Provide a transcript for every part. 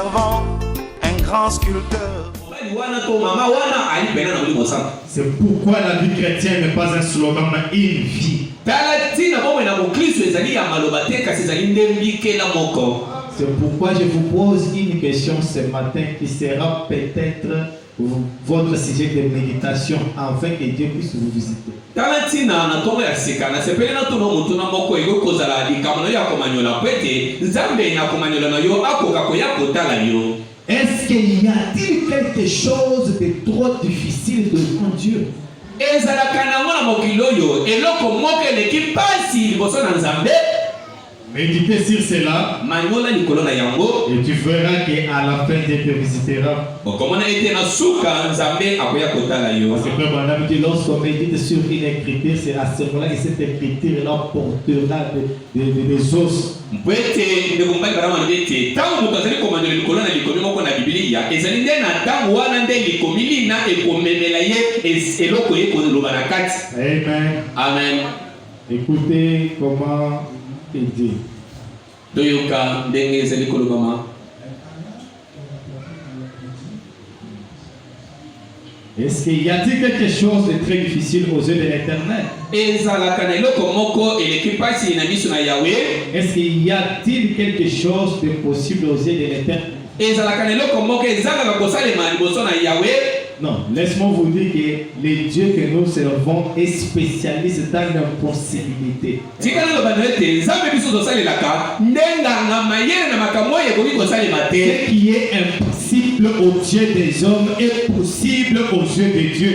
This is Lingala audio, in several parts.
servant, un grand sculpteur. C'est pourquoi la vie chrétienne n'est pas un slogan, mais une vie. C'est pourquoi je vous pose une question ce matin qui sera peut-être votre sujet de méditation afin que Dieu puisse vous visiter. Est-ce qu'il y a-t-il quelque chose de trop difficile devant Dieu? Méditez sur cela et tu verras qu'à la fin Dieu te visitera. Parce que lorsqu'on médite sur une écriture, c'est à ce moment-là que cette écriture-là portera des os. Amen. Écoutez comment il dit. Est-ce qu'il y a-t-il quelque chose de très difficile aux yeux de l'Éternel? Est-ce qu'il y a-t-il quelque chose de possible aux yeux de l'Éternel? Non, laisse-moi vous dire que le Dieu que nous servons est spécialiste dans l'impossibilité. Ce qui est impossible aux yeux des hommes est possible aux yeux de Dieu.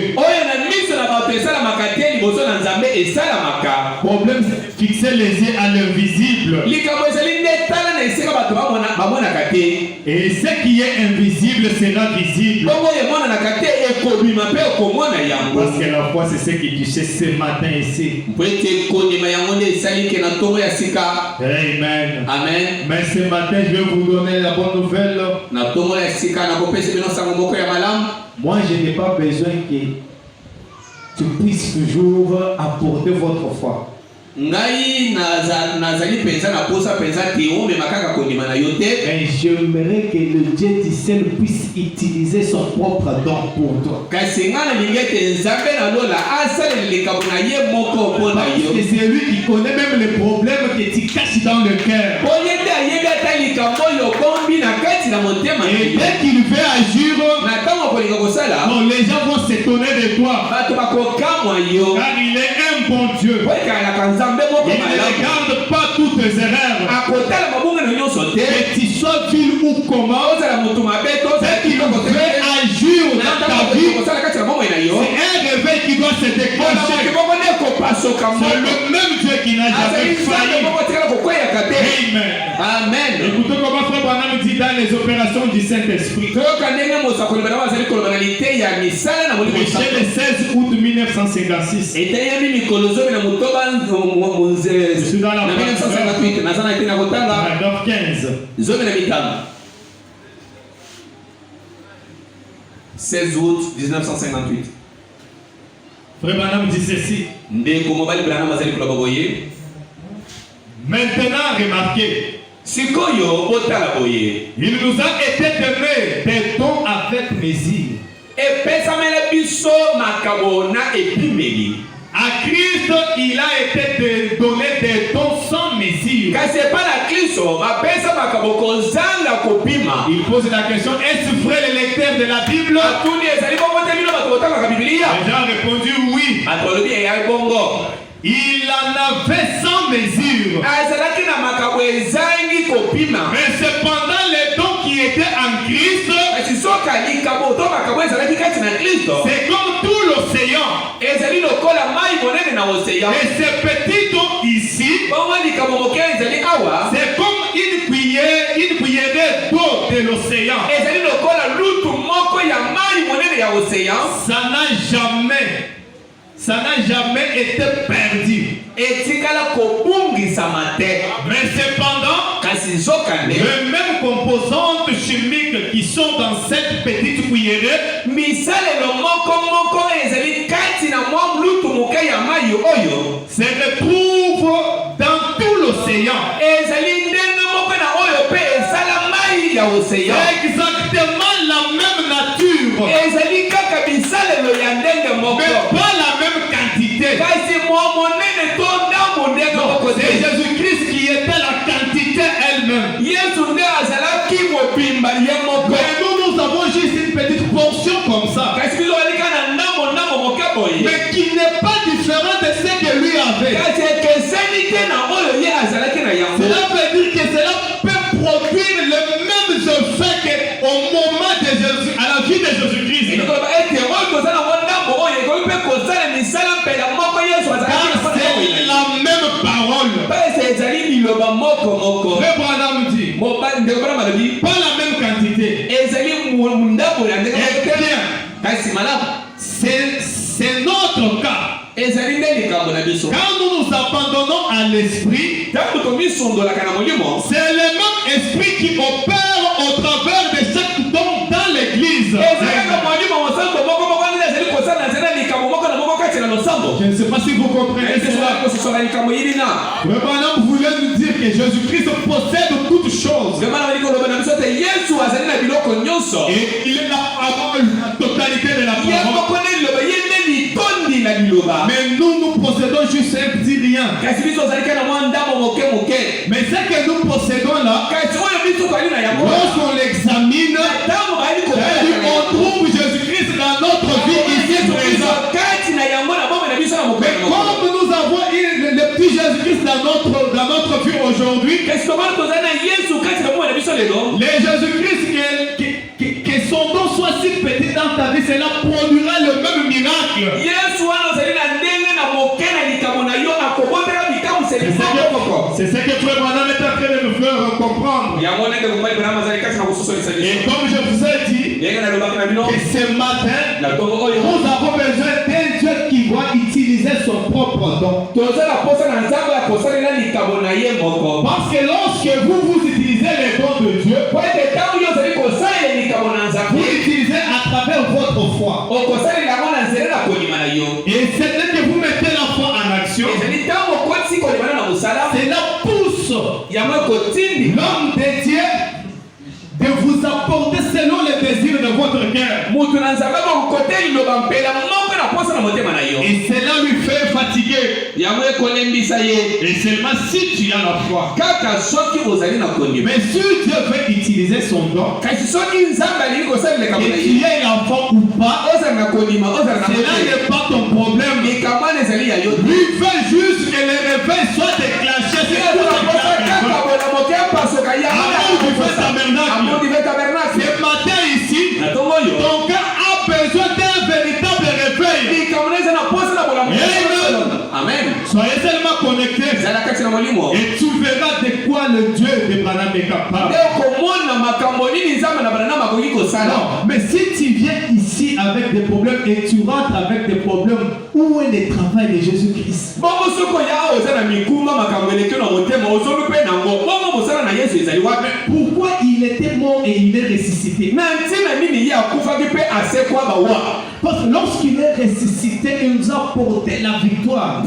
Le problème, c'est de fixer les yeux à l'invisible. Et ce qui est invisible sera visible. Parce que la foi, c'est ce que tu sais ce matin ici. Amen. Amen. Mais ce matin, je vais vous donner la bonne nouvelle. Moi, je n'ai pas besoin que tu puisses toujours apporter votre foi. Et j'aimerais que le Dieu du ciel puisse utiliser son propre don pour toi. Parce que c'est lui qui connaît même les problèmes que tu caches dans le cœur. Et dès qu'il veut agir, bon, les gens vont s'étonner de toi. Car il est un bon Dieu. Il ne regarde pas toutes tes erreurs. Et tu sois vil ou comment, c'est qu'il veut agir dans ta vie. C'est un réveil qui doit se déclencher. C'est le même Dieu qui n'a jamais failli. Amen. Écoutez comment Frère Branham dit dans les opérations du Saint-Esprit. Michel le 16 août 1956. Je suis dans la paragraphe 15. 16 août 1958. Frère Branham dit ceci. Maintenant, remarquez. Il nous a été donné des dons avec mesure. À Christ, il a été donné des dons sans mesure. Il pose la question, est-ce vrai les lecteurs de la Bible? Les gens ont répondu oui. Il en avait sans mesure. Mais cependant, les dons qui étaient en Christ, c'est comme tout l'océan. Et ces petits dons ici, c'est comme une cuillerée d'eau de l'océan. Ça n'a jamais été perdu. Mais cependant, les mêmes composantes chimiques qui sont dans cette petite cuillerée se retrouvent dans tout l'océan. ya océan. C'est exactement la même nature. Ezali kaka bisalelo ya ndenge moko. Mais pas la même quantité. Kasi monene to ndambo ndenge moko. C'est Jésus-Christ qui était la quantité elle-même. Yesu nde azalaki mobimba ye moko. Mais nous avons juste une petite portion comme ça. Kasi biso balika na ndambo moke boye. Mais qui n'est pas différent de ce que lui avait. Kasi ekeseni te na oyo ye azalaki na yango. Cela veut dire que cela peut produire le même effet qu'au moment de Jésus, à la vie de Jésus-Christ. C'est la même parole. Frère Branham dit, pas la même quantité. C'est notre cas. Quand nous nous abandonnons à l'esprit, c'est le même esprit qui opère au travers de chaque don dans l'église. Je ne sais pas si vous comprenez cela. Le bonhomme voulait nous dire que Jésus-Christ possède toutes choses. Et il est la parole, la totalité de la parole. Mais nous possédons juste un petit rien. Mais ce que nous possédons là, lorsqu'on l'examine, on trouve Jésus-Christ dans notre vie ici présent. Mais comme nous avons le petit Jésus-Christ dans notre vie aujourd'hui, les Jésus-Christ que son nom soit si petit dans ta vie, cela produira le même miracle. C'est ce que Frère Branham est en train de nous faire comprendre. Et comme je vous ai dit, que ce matin, nous avons besoin d'un Dieu qui va utiliser son propre don. Parce que lorsque vous utilisez les dons de Dieu, vous l'utilisez à travers votre foi. Et c'est dès que vous mettez la foi en action, cela pousse l'homme de Dieu de vous apporter selon les désirs de votre cœur. Et cela lui fait fatiguer. Et seulement si tu as la foi. Mais si Dieu veut utiliser son don, et tu es l'enfant ou pas, cela n'est pas ton problème. Lui fait juste que le réveil soit déclenché. Ce matin ici, ton cœur a besoin d'un véritable réveil. Amen. Soyez seulement connectés. Et tu verras de quoi le Dieu de Branham est capable. Non, mais si tu viens ici avec des problèmes et tu rentres avec des problèmes, où est le travail de Jésus-Christ? Pourquoi il était mort et il est ressuscité? Parce que lorsqu'il est ressuscité, il nous a porté la victoire.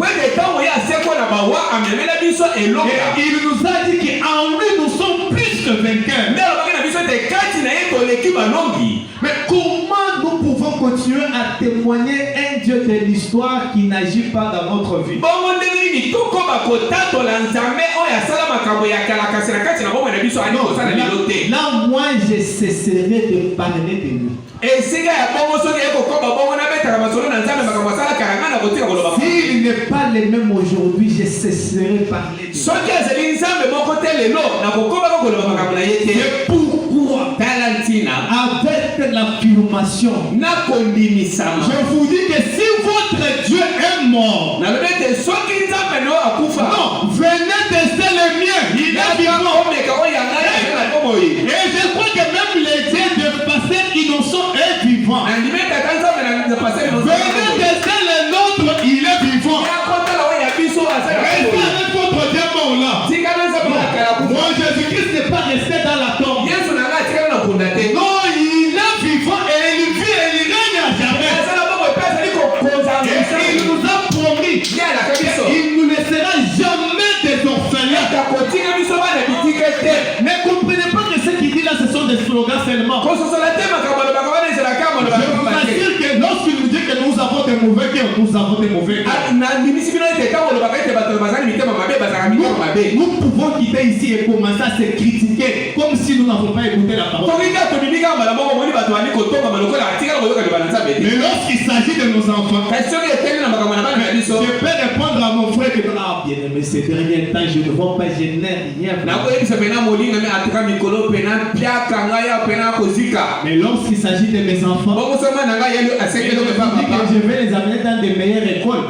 Et il nous a dit qu'en lui nous sommes plus que vainqueurs. Mais comment nous pouvons continuer à témoigner un Dieu de l'histoire qui n'agit pas dans notre vie? Là, moi, je cesserai de parler de lui. S'il n'est pas le même aujourd'hui, je cesserai de parler de lui. C'est pourquoi, avec l'affirmation, je vous dis que si votre Dieu est mort, non, venez tester le mien. Il est vivant. Et je crois que même les dieux de passé innocents est vivant. Venez tester le nôtre, il est vivant. Restez avec votre diamant là. Moi, Jésus-Christ n'est pas resté dans la tombe. Non, il est vivant et il vit et il règne à jamais. Et il nous a promis qu'il ne nous laissera jamais des orphelins. Ne comprenez pas que ce qu'il dit là, ce sont des slogans seulement. Je vous assure que lorsqu'il nous dit que nous avons des mauvais cœurs, nous avons des mauvais cœurs. Nous pouvons quitter ici et commencer à se critiquer comme si nous n'avons pas écouté la parole. Mais lorsqu'il s'agit de nos enfants, je peux répondre à mon frère que ah bien aimé, ces derniers temps je ne vois pas, je n'ai rien. Mais lorsqu'il s'agit de mes enfants, je vais les amener dans des meilleures écoles.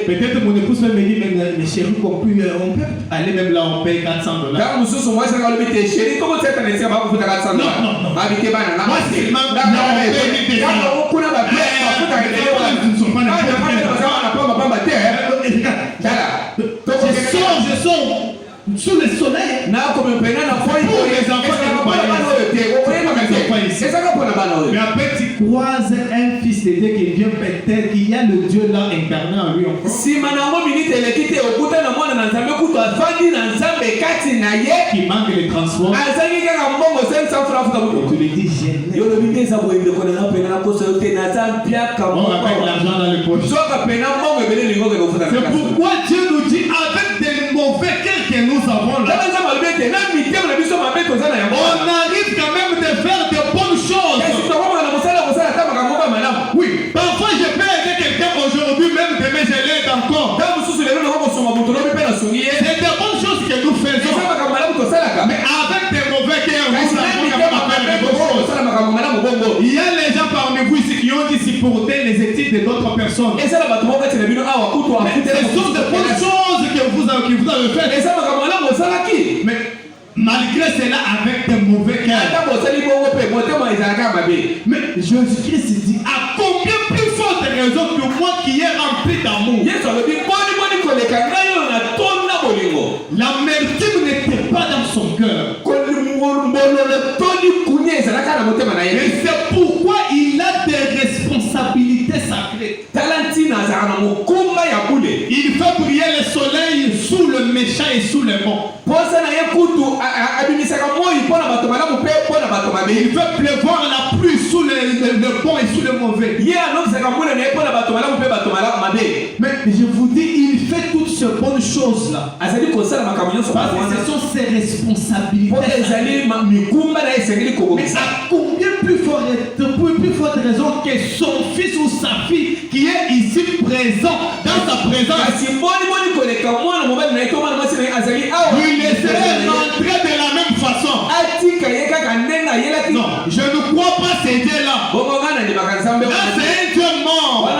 Peut-être mon épouse me dit, mais chérie, on peut aller même là, on paye $400. Non. Moi, je sors sous le soleil. Pour les enfants mais après tu croises un fils de Dieu qui vient peut-être, il y a le Dieu là incarné en lui encore. Qui manque le transport. Tu lui dis on avec l'argent dans les poches. C'est pourquoi Dieu nous dit avec des mauvais cœurs que nous avons là, on arrive quand même de faire de bonnes choses. Oui, parfois je peux aider quelqu'un aujourd'hui, même demain je l'aide encore. C'est de bonnes choses que nous faisons. Mais avec des mauvais cœurs, nous avons il y a les gens parmi vous ici qui ont dit supporter les études de d'autres personnes. Mais ce sont de bonnes choses que vous avez fait. Mais malgré cela, avec des mauvais cœurs. Mais Jésus-Christ dit à combien plus forte raison que moi qui est rempli d'amour. L'amertume n'était pas dans son cœur. Et c'est pourquoi il a des responsabilités sacrées. Il fait briller le soleil sous le méchant et sous le bon. Il fait pleuvoir la pluie sous le bon et sous le mauvais. Mais je vous dis, il fait toutes ces bonnes choses là. Parce que ce sont ses responsabilités. Mais à combien plus forte raison que son fils ou sa fille qui est ici présent dans sa présence, lui laisserait rentrer de la même façon. Non, je ne crois pas ces dieux-là. Là, c'est un Dieu mort.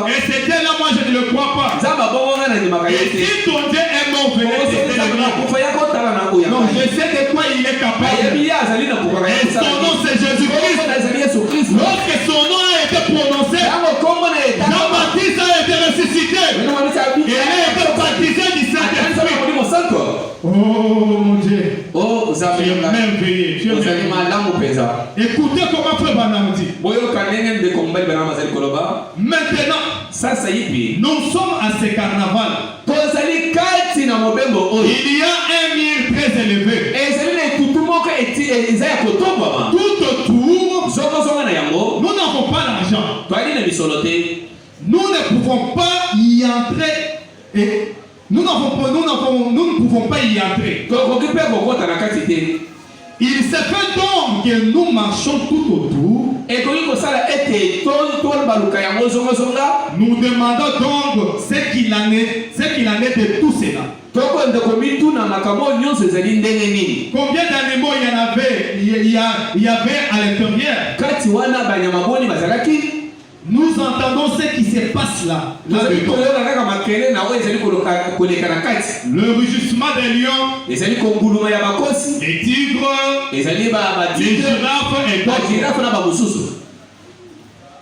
Et ces dieux-là, moi, je ne le crois pas. Et si ton Dieu est mort, non, je sais de quoi il est capable. Et son nom, c'est Jésus-Christ. Lorsque son nom a été prononcé, Jean-Baptiste a été ressuscité. Et il a été baptisé du Saint-Esprit. Oh mon Dieu. Tu es merveilleux. Écoutez comment frère Branham dit. Maintenant, nous sommes à ce carnaval. Il y a un mur très élevé. Tout autour, nous n'avons pas l'argent. Nous ne pouvons pas y entrer. Et nous ne pouvons pas y entrer. Il se fait donc que nous marchons tout autour. Nous demandons donc ce qu'il en est de tout cela. Combien d'animaux il y avait à l'intérieur? Nous entendons ce qui se passe là. Le rugissement des lions, des tigres, des girafes et d'autres.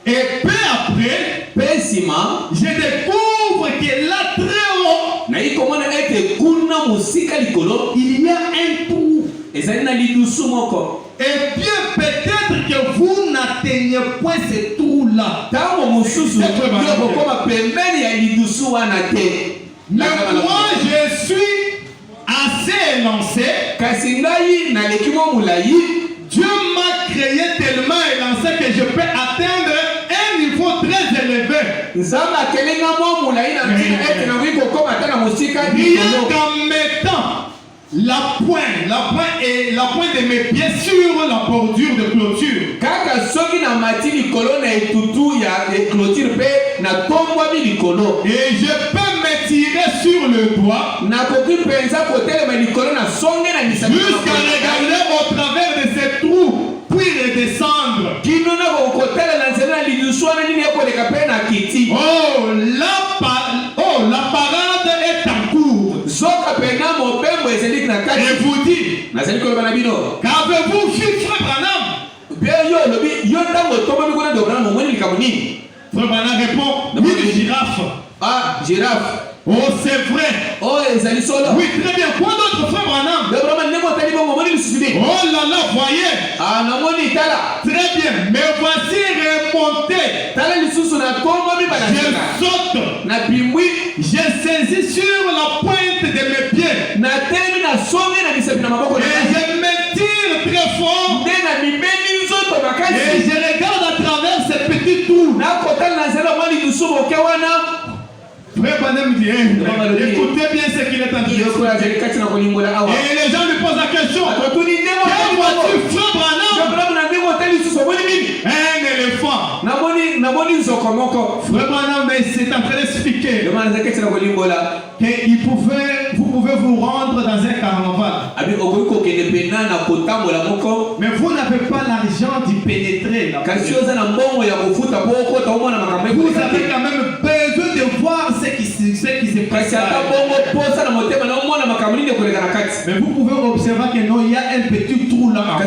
Et peu après, je découvre que là très haut, il y a un trou. Et bien peut-être que vous n'atteignez point ce trou-là. Mais moi je suis assez lancé. Dieu m'a créé tellement élancé que je peux atteindre un niveau très élevé. Rien qu'en mettant la pointe de mes pieds sur la bordure de clôture. Et je peux me tirer sur le doigt jusqu'à regarder au travers de ces trous, puis redescendre. La parade est en cours. Et vous dites, qu'avez-vous fait, frère Branham? Frère Branham répond, oui, le girafe. Ah, girafe. Oh, c'est vrai. Oh, Ezali solo. Oui, très bien. Quoi d'autre, frère Branham? Oh là là, voyez. Ah, namoni tala. Très bien. Mais voici remonté. Je saute. J'ai saisi sur la pointe de mes pieds. Et je me tire très fort. Et je regarde à travers ces petits trous. Frère Branham dit, écoutez bien ce qu'il est en train de dire. Et les gens lui posent la question. Quelle voiture, frère Branham? Un éléphant. Frère Branham, mais c'est en train d'expliquer que vous pouvez vous rendre dans un carnaval. Mais vous n'avez pas l'argent d'y pénétrer. Vous avez quand même besoin de voir ce qui se passe. Mais vous pouvez observer que non, il y a un petit trou là. Et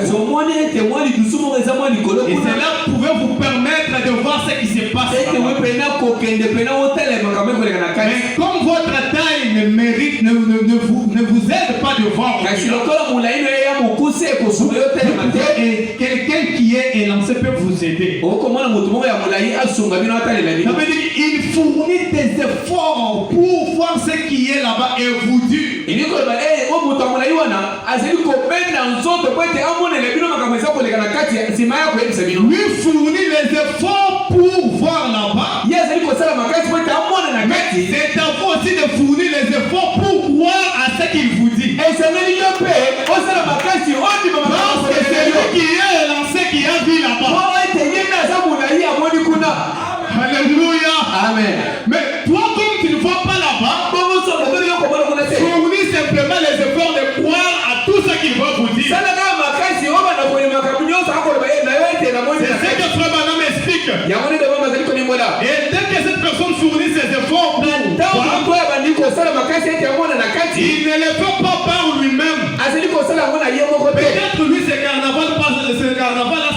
cela pouvait vous permettre de voir ce qui se passe. Mais comme votre taille ne vous aide pas de voir, et quelqu'un qui est élancé peut vous aider. Ça veut dire qu'il fournit des efforts pour voir ce qui est là-bas et vous dire. Lui fournit les efforts pour voir là-bas. C'est à vous aussi de fournir les efforts pour croire à ce qu'il vous dit. Parce que c'est lui qui est lancé, qui a vu là-bas. Alléluia. Amen. Mais toi, comme tu ne vois pas là-bas, fournis simplement les efforts de croire à tout ce qu'il va vous dire. C'est ce que Frère Branham explique. Et dès que cette personne fournit ses efforts, il ne le fait pas par lui-même. Peut-être lui, ce carnaval là,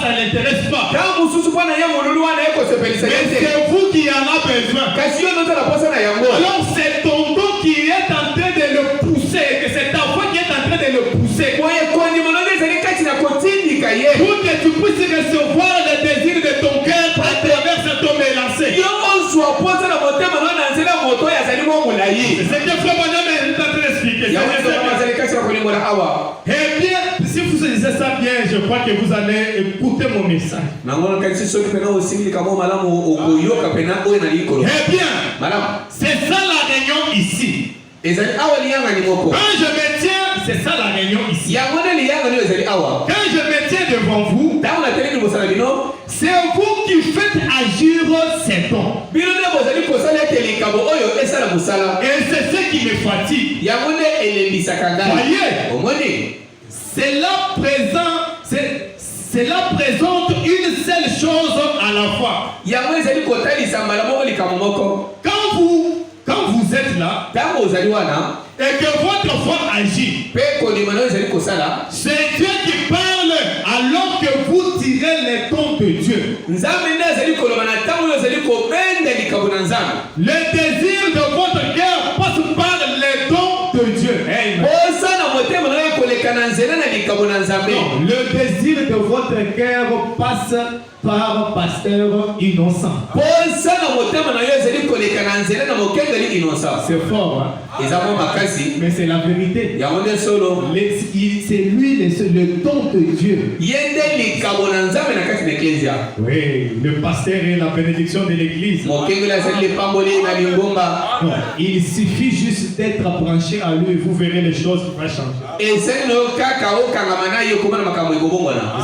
ça ne l'intéresse pas. Mais c'est vous qui en avez besoin. Alors c'est ton dos qui est en train de le pousser, que c'est ta voix qui est en train de le pousser. Pour que tu puisses recevoir le désir de ton cœur à travers cet homme élancé. C'est ce que Frère Branham est en train d'expliquer. Eh bien, si vous saisissez ça bien, je crois que vous allez écouter mon message. Eh bien, c'est ça la réunion ici. Quand je me tiens, c'est ça la réunion ici. Quand je me tiens devant vous, c'est vous qui faites agir ces dons. Et c'est ce qui me fatigue. Voyez, cela présente une seule chose à la fois. Quand vous êtes là, et que votre foi agit, c'est Dieu qui parle alors que vous tirez les dons de Dieu. Le désir de votre cœur passe par les dons de Dieu. Amen. le désir de votre cœur passe par pasteur innocent. C'est fort, hein? Mais c'est la vérité. C'est lui le don de Dieu. Oui, le pasteur est la bénédiction de l'église. Non, il suffit juste d'être branché à lui et vous verrez les choses qui vont changer.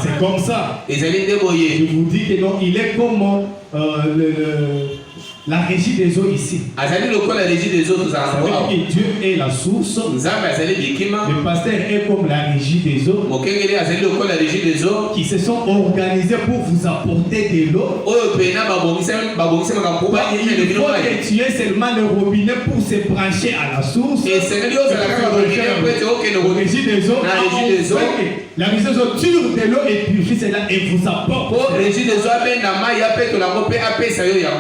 C'est comme ça. Je vous dis que non, il est comme la régie des eaux ici. Dieu est la source. Le pasteur est comme la régie des eaux qui se sont organisés pour vous apporter de l'eau. Il faut que tu aies seulement le robinet pour se brancher à la source. La régie des eaux, la régie des eaux tire de l'eau et purifie cela et vous apporte.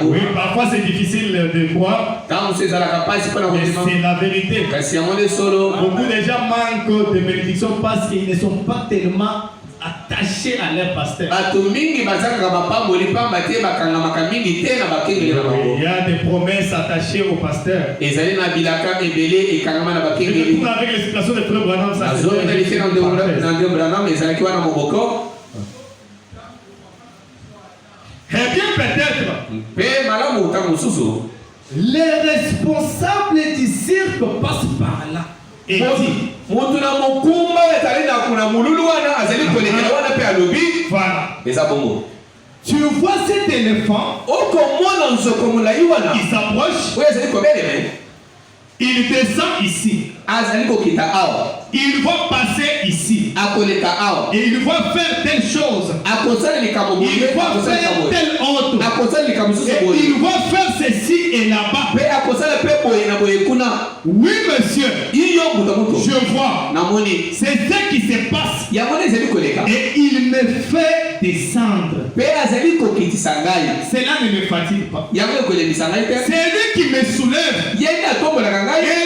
Oui, parfois c'est difficile de voir, mais c'est la vérité. Beaucoup de gens manquent de bénédiction parce qu'ils ne sont pas tellement attachés à leur pasteur. Il y a des promesses attachées au pasteur. Et avec l'explication de Frère Branham, ça eh bien, peut-être, les responsables du cirque passent par là et disent, voilà, tu vois cet éléphant, il s'approche, il descend ici. Il va passer ici. Et il va faire telle chose. Il va faire telle autre. Et il va faire ceci et là-bas. Oui, monsieur. Je vois. C'est ce qui se passe. Et il me fait descendre. Cela ne me fatigue pas. C'est lui qui me soulève. Et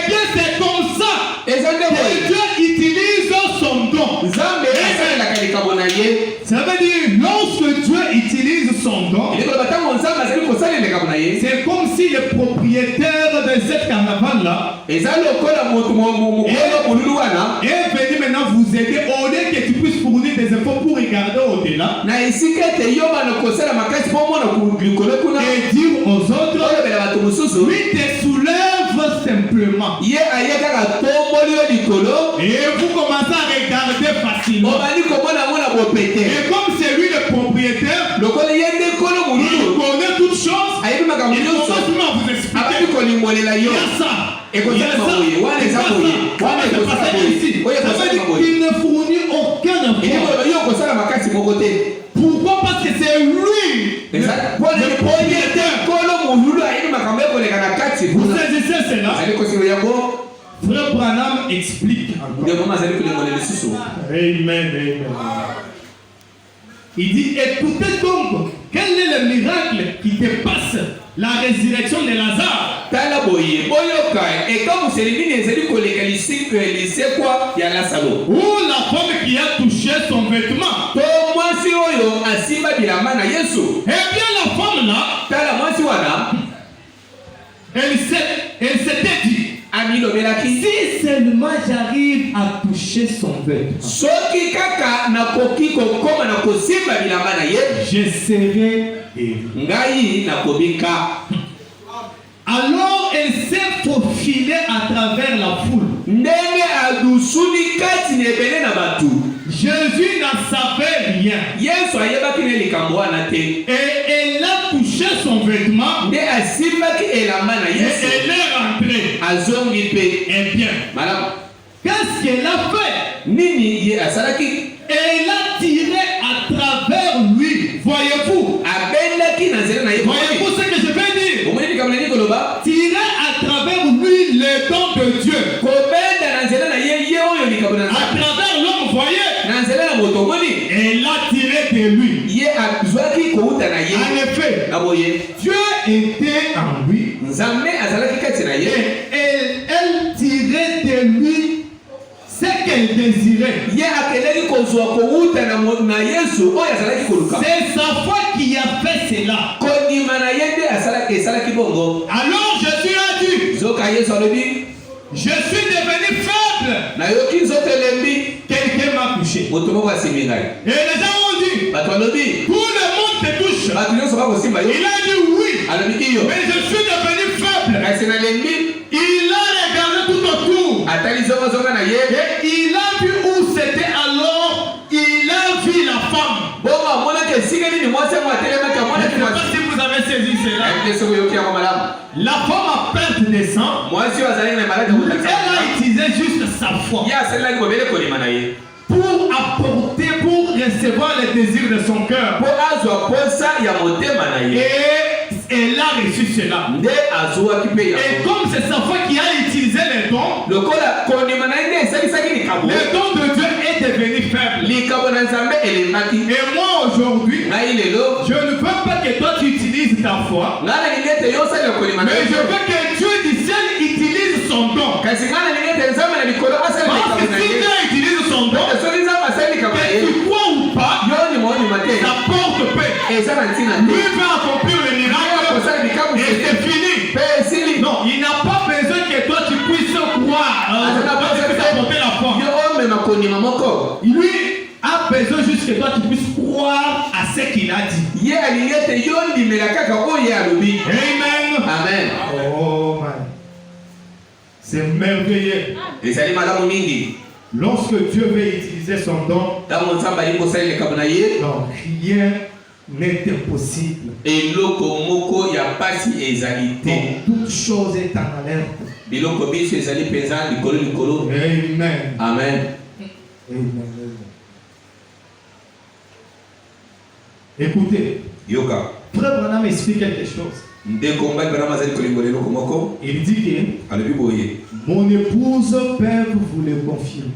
bien, c'est comme ça que Dieu utilise son don. Ça veut dire, lorsque Dieu utilise son don, c'est comme si le propriétaire de cette caravane-là est venu maintenant vous aider au lieu que tu puisses fournir des efforts pour regarder au-delà et dire aux autres, lui te soulève simplement. Et vous commencez à regarder facilement. Et comme c'est lui le propriétaire, il connaît toutes choses. Il commence à vous expliquer. Il y a ça. Il y a ça. Il ne fournit aucun effort. Pourquoi? Parce que c'est lui le propriétaire. Vous saisissez cela? Frère Branham explique encore. Amen. Il dit, écoutez donc, quel est le miracle qui dépasse la résurrection de Lazare? Ou la femme qui a touché son vêtement. Eh bien, la femme là, elle s'était dit, si seulement j'arrive à toucher son vêtement, je serai guéri. Alors elle s'est faufilée à travers la foule. Jésus n'en savait rien. Et elle a touché son vêtement. Et elle est rentrée. Eh bien, qu'est-ce qu'elle a fait? Elle a tiré à travers lui. Voyez-vous? Voyez-vous ce que je veux dire? Tirer à travers lui le don de Dieu. À travers l'homme, voyez? Elle a tiré de lui. En effet, Dieu était en lui. Et elle tirait de lui ce qu'elle désirait. C'est sa foi qui a fait cela. Alors Jésus a dit, je suis devenu faible. Quelqu'un m'a touché. Et les gens ont dit, tout le monde te touche. Il a dit oui, mais je suis devenu faible. Il a regardé tout autour. Et il a vu où c'était alors. Il a vu la femme. Je ne sais pas si vous avez saisi cela. La femme a perdu des sangs. Elle a utilisé juste sa foi pour apporter, pour recevoir les désirs de son cœur. Et elle a reçu cela. Et comme c'est sa foi qui a utilisé les dons, le don de Dieu est devenu faible. Et moi aujourd'hui, je ne veux pas que toi tu utilises ta foi, mais je veux que Dieu du ciel utilise son don. Parce que si Dieu utilise son don, que tu crois ou pas, ça porte paix. Lui va accomplir le miracle et c'est fini. Non, il n'a pas besoin que toi tu puisses croire. Tu puisses apporter la foi. Lui a besoin juste que toi tu puisses croire à ce qu'il a dit. Amen. Amen. Oh man. C'est merveilleux. Lorsque Dieu veut utiliser son don, non, rien n'est impossible. Donc, toute chose est en alerte. Amen. Amen. Amen. Écoutez, Frère Branham explique quelque chose. Il dit que mon épouse peut vous le confirmer.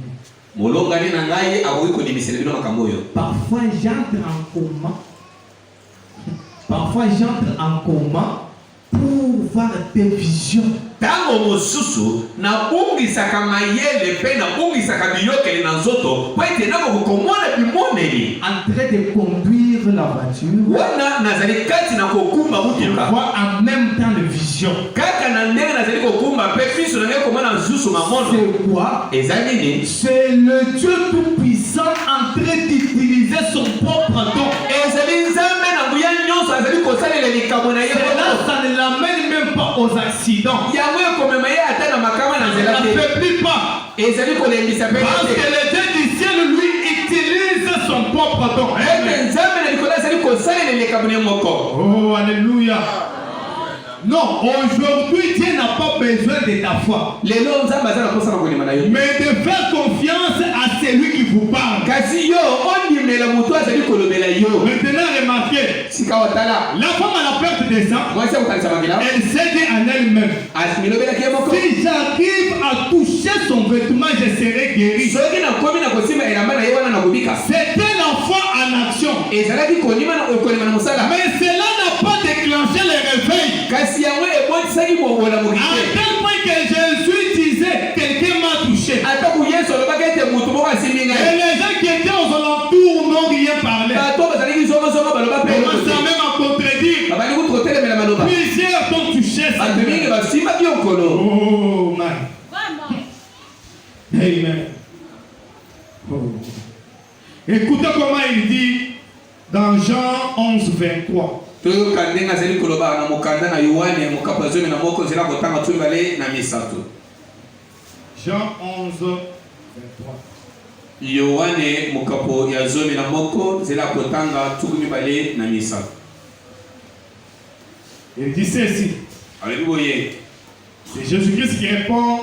Parfois j'entre en coma pour voir des visions. En train de conduire la voiture, je vois en même temps les visions. C'est quoi? C'est le Dieu tout-puissant en train d'utiliser son propre don. Cela, ça ne l'amène même pas aux accidents. Ça n'affaiblit pas. Parce que le Dieu du ciel, lui, utilise son propre don. Oh, alléluia. Non, aujourd'hui, Dieu n'a pas besoin de ta foi, mais de faire confiance à celui qui vous parle. Maintenant, remarquez, la femme à la perte des sangs, elle s'est dit en elle-même, si j'arrive à toucher son vêtement, je serai guéri. C'était la foi en action. Mais cela n'a pas déclenché le réveil. À tel point que Jésus disait, quelqu'un m'a touché. Et les gens qui étaient aux alentours n'ont rien parlé. On commence même à contredire. Plusieurs t'ont touché. Oh man. Amen. Oh. Écoutez comment il dit dans Jean 11, 23. Jean 11, 23. Il dit ceci. C'est Jésus-Christ qui répond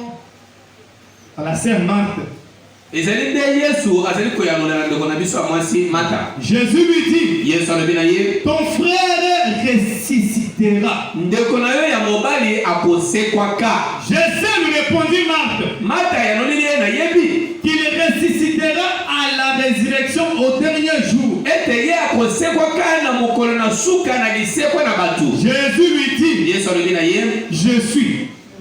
à la sœur Marthe. Jésus lui dit, ton frère ressuscitera. Je sais, lui répondit Marthe, qu'il ressuscitera à la résurrection au dernier jour. Jésus lui dit, je suis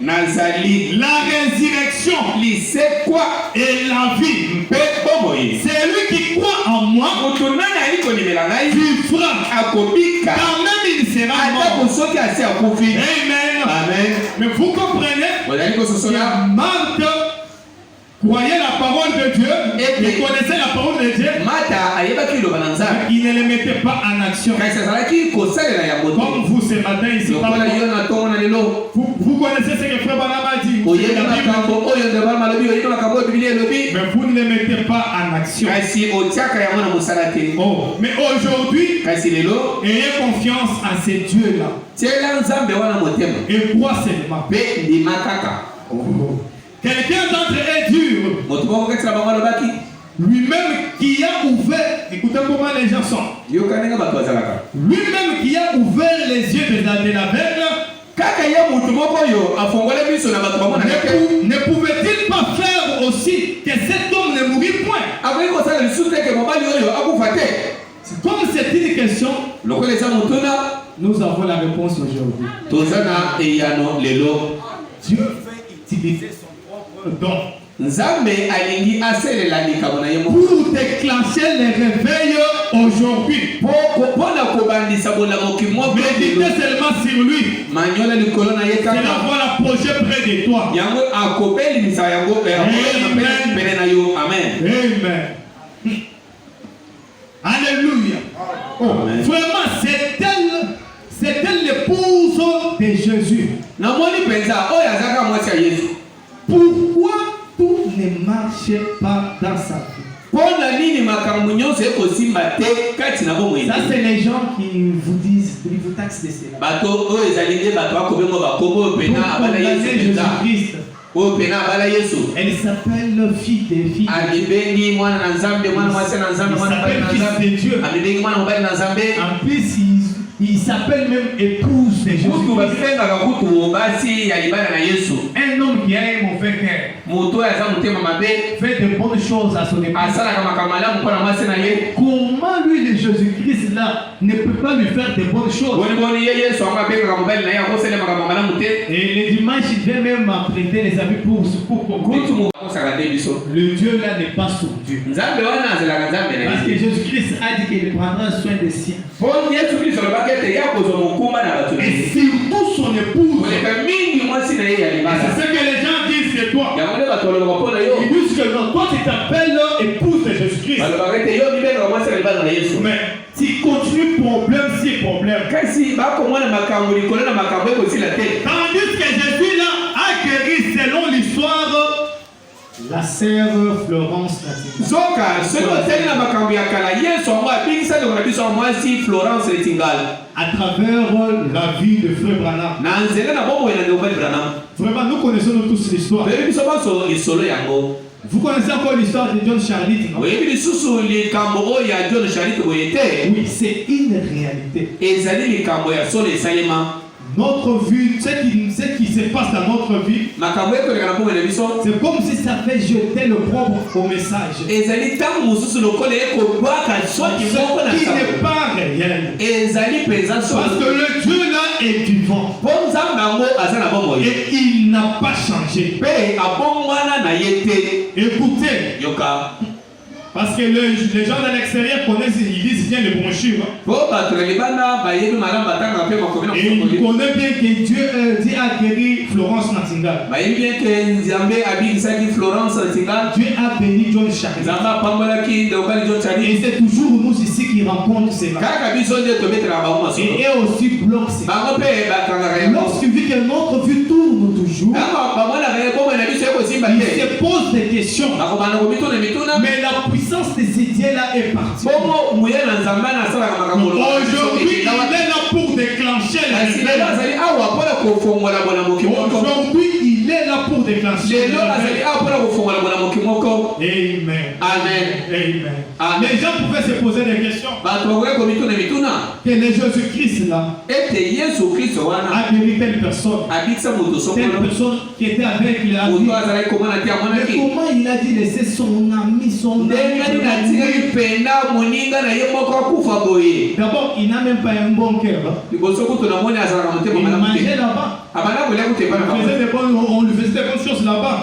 nazali la résurrection c'est quoi et la vie. C'est lui qui croit en moi vivra quand même il sera mort. Amen. Amen. Mais vous comprenez que Marthe croyait la parole de Dieu et connaissait la parole de Dieu. Il ne les mettait pas en action. Comme vous ce matin ici. Vous connaissez ce que Frère Branham a dit. Mais vous ne les mettez pas en action. Oh, mais aujourd'hui, ayez confiance en ces dieux-là. Et crois seulement. Quelqu'un d'entre eux est dur. Lui-même qui a ouvert, écoutez comment les gens sont. Lui-même qui a ouvert les yeux de l'aveugle, ne pouvait-il pas faire aussi que cet homme ne mourit point? Comme c'est une question, nous avons la réponse aujourd'hui. Dieu fait utiliser son propre don pour déclencher les réveils aujourd'hui. Méditez seulement sur lui. C'est là voilà projet près de toi. Amen. Amen. Alléluia. Oh, vraiment, c'est elle l'épouse de Jésus. Pourquoi tout ne marche pas dans sa vie? Ça, c'est les gens qui vous disent, ils vous taxent de cela. Pour condamner Jésus-Christ. Elle s'appelle fille des filles. Il s'appelle fils de Dieu. En plus, il s'appelle même épouse de Jésus. Un homme qui a un mauvais cœur fait de bonnes choses à son épouse. Comment lui, le Jésus-Christ là, ne peut pas lui faire de bonnes choses? Et le dimanche, il vient même prêter les habits pour conclure. Le Dieu là n'est pas son Dieu. Parce que Jésus-Christ a dit qu'il prendra soin des siens. Et surtout son épouse. C'est ce que les gens disent de toi. Ils disent que non, toi tu t'appelles épouse de Jésus-Christ. Mais tu continues problème sur problème. Tandis que Jésus là a guéri selon l'histoire la sœur Florence à travers la vie de Frère Branham. Vraiment, nous connaissons tous l'histoire. Vous connaissez encore l'histoire de John Charlit? Oui, c'est une réalité. Notre vie, ce qui se passe dans notre vie, c'est comme si ça fait jeter le propre au message. Ce qui n'est pas réel. Parce que le Dieu là est vivant. Et il n'a pas changé. Écoutez. Parce que les gens de l'extérieur connaissent, ils disent bien les brochures. Et ils connaissent bien que Dieu a guéri Florence Nightingale. Dieu a béni John Charity. Et c'est toujours nous ici qui rencontrent cela. Et eux aussi bloquent cela. Lorsqu'il vit que notre vie tourne toujours, il se pose des questions. Mais la puissance de ces dieux-là est partie. Aujourd'hui, il est là pour déclencher les réveils. Aujourd'hui, il est là pour déclencher les réveils. Amen. Les gens pouvaient se poser des questions. Que le Jésus-Christ là a guéri telle personne qui était avec lui. Mais comment il a dit laisser son ami, D'abord, il n'a même pas un bon cœur. mangeait là-bas. On lui faisait des bonnes choses là-bas.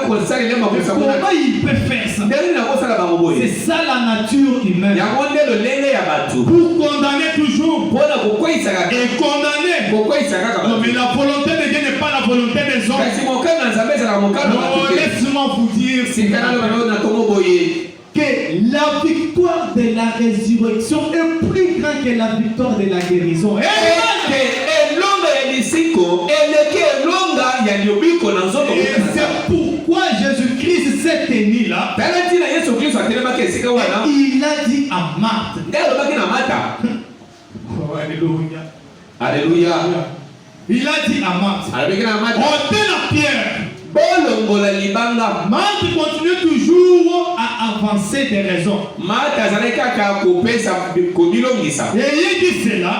Comment il peut faire ça? C'est ça la nature humaine. Pour condamner toujours. Et condamner. Non, mais la volonté de Dieu n'est pas la volonté des hommes. Non, laisse-moi vous dire que la victoire de la résurrection est plus grande que la victoire de la guérison. Et c'est pourquoi Jésus-Christ s'est tenu là. Il a dit à Marthe. Oh, alléluia. Alléluia. Il a dit à Marthe. Ôtez la pierre. Marthe continue toujours à avancer des raisons. Et il dit cela.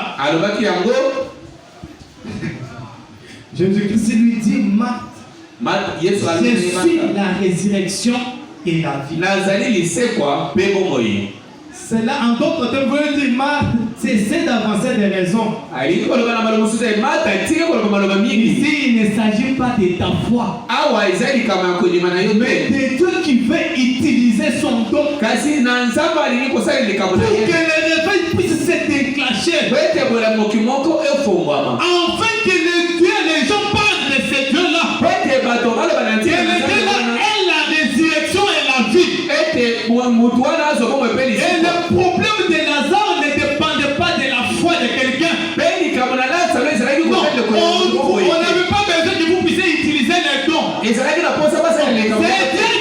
Jésus-Christ lui dit, Marthe, je suis la résurrection et la vie. C'est là, en d'autres termes, vous voulez dire, Marthe, cessez d'avancer des raisons. Ici, il ne s'agit pas de ta foi, mais de Dieu qui veut utiliser son don pour que le réveil puisse se déclencher. Enfin que les gens parlent de ce Dieu-là. Et le Dieu-là est la résurrection et la vie. Et le problème de Lazare ne dépendait pas de la foi de quelqu'un. On n'avait pas besoin que vous puissiez utiliser les dons. C'est Dieu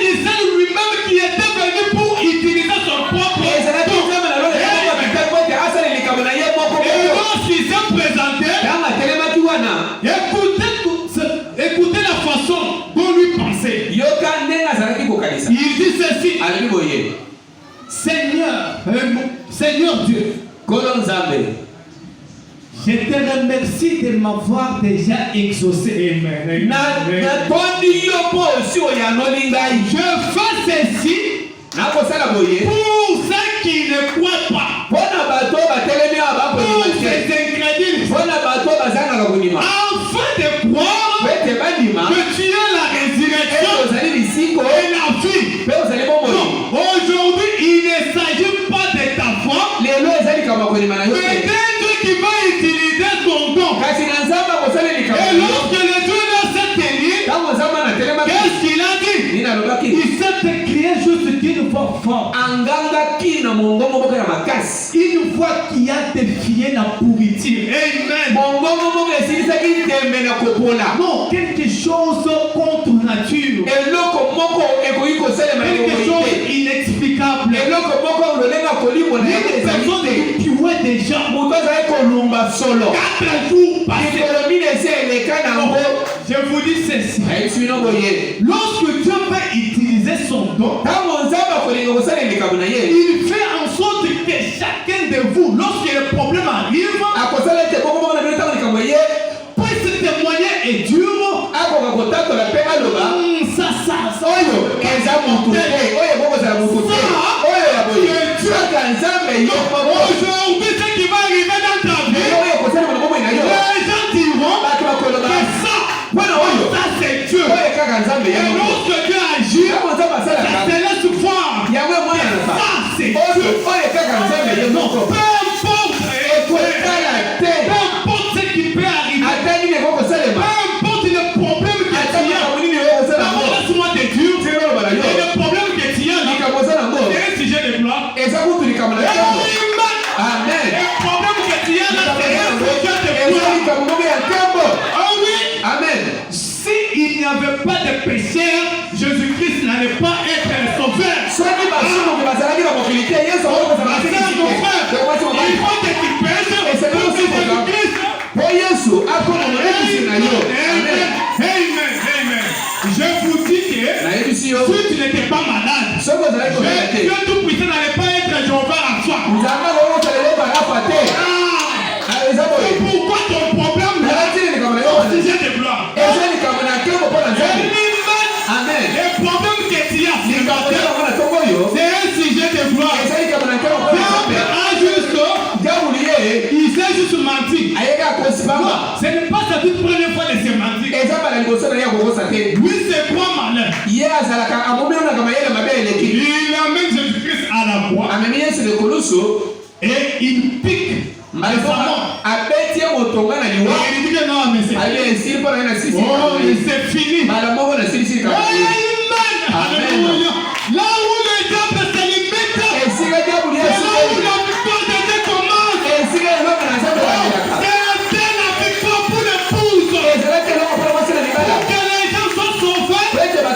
d'Israël lui-même qui était venu pour utiliser son propre don. Et lorsqu'il s'est présenté, écoutez la façon dont lui pensait. Il dit ceci. Seigneur Dieu, je te remercie de m'avoir déjà exaucé. Amen. Je fais ceci pour ceux qui ne croient pas. Pour ces incrédules. Afin de croire que tu es la résurrection et la vie. Aujourd'hui, il ne s'agit pas de ta foi, mais qui va utiliser ton don. Et lorsque le Dieu s'est tenu, qu'est-ce qu'il a dit? Il s'est écrié juste d'une voix forte. Une voix qui a défié la pourriture. Amen. Non, quelque chose contre nature. Quelque chose inexplicable. Une personne qui tuait des gens 4 jours passés. Je vous dis ceci. Lorsque Dieu veut utiliser son don, il fait en sorte que chacun de vous, lorsque le problème arrive, puisse témoigner et dur. Aujourd'hui, ce qui va arriver dans ta vie, les gens diront que ça c'est Dieu. Et lorsque Dieu agit, ça te laisse voir. Ça c'est Dieu. Non, peu importe ce qui peut arriver, peu importe le problème que tu as, laisse-moi te dire, et le problème que tu as, c'est un sujet de gloire. Amen. Le problème que tu as là, c'est un sujet de gloire. Ah oui. Amen. S'il n'y avait pas de pécheur, Jésus-Christ n'allait pas être sauveur. Il faut que tu pêches pour Jésus-Christ. Amen. Je vous dis que si tu n'étais pas malade, Dieu Tout-Puissant n'allait pas être Jéhovah à toi. Pourquoi ton problème là, c'est un sujet de gloire. Amen. Le problème que tu as, c'est un sujet de gloire. Il s'est juste menti. Il amène Jésus-Christ à la croix. Et il pique récemment. Et il dit que non, mais c'est fini. Oh, c'est fini. Alléluia. Là où le diable se limite, c'est là où la victoire de Dieu commence. C'est la victoire pour l'épouse. Pour que les gens soient sauvés, il a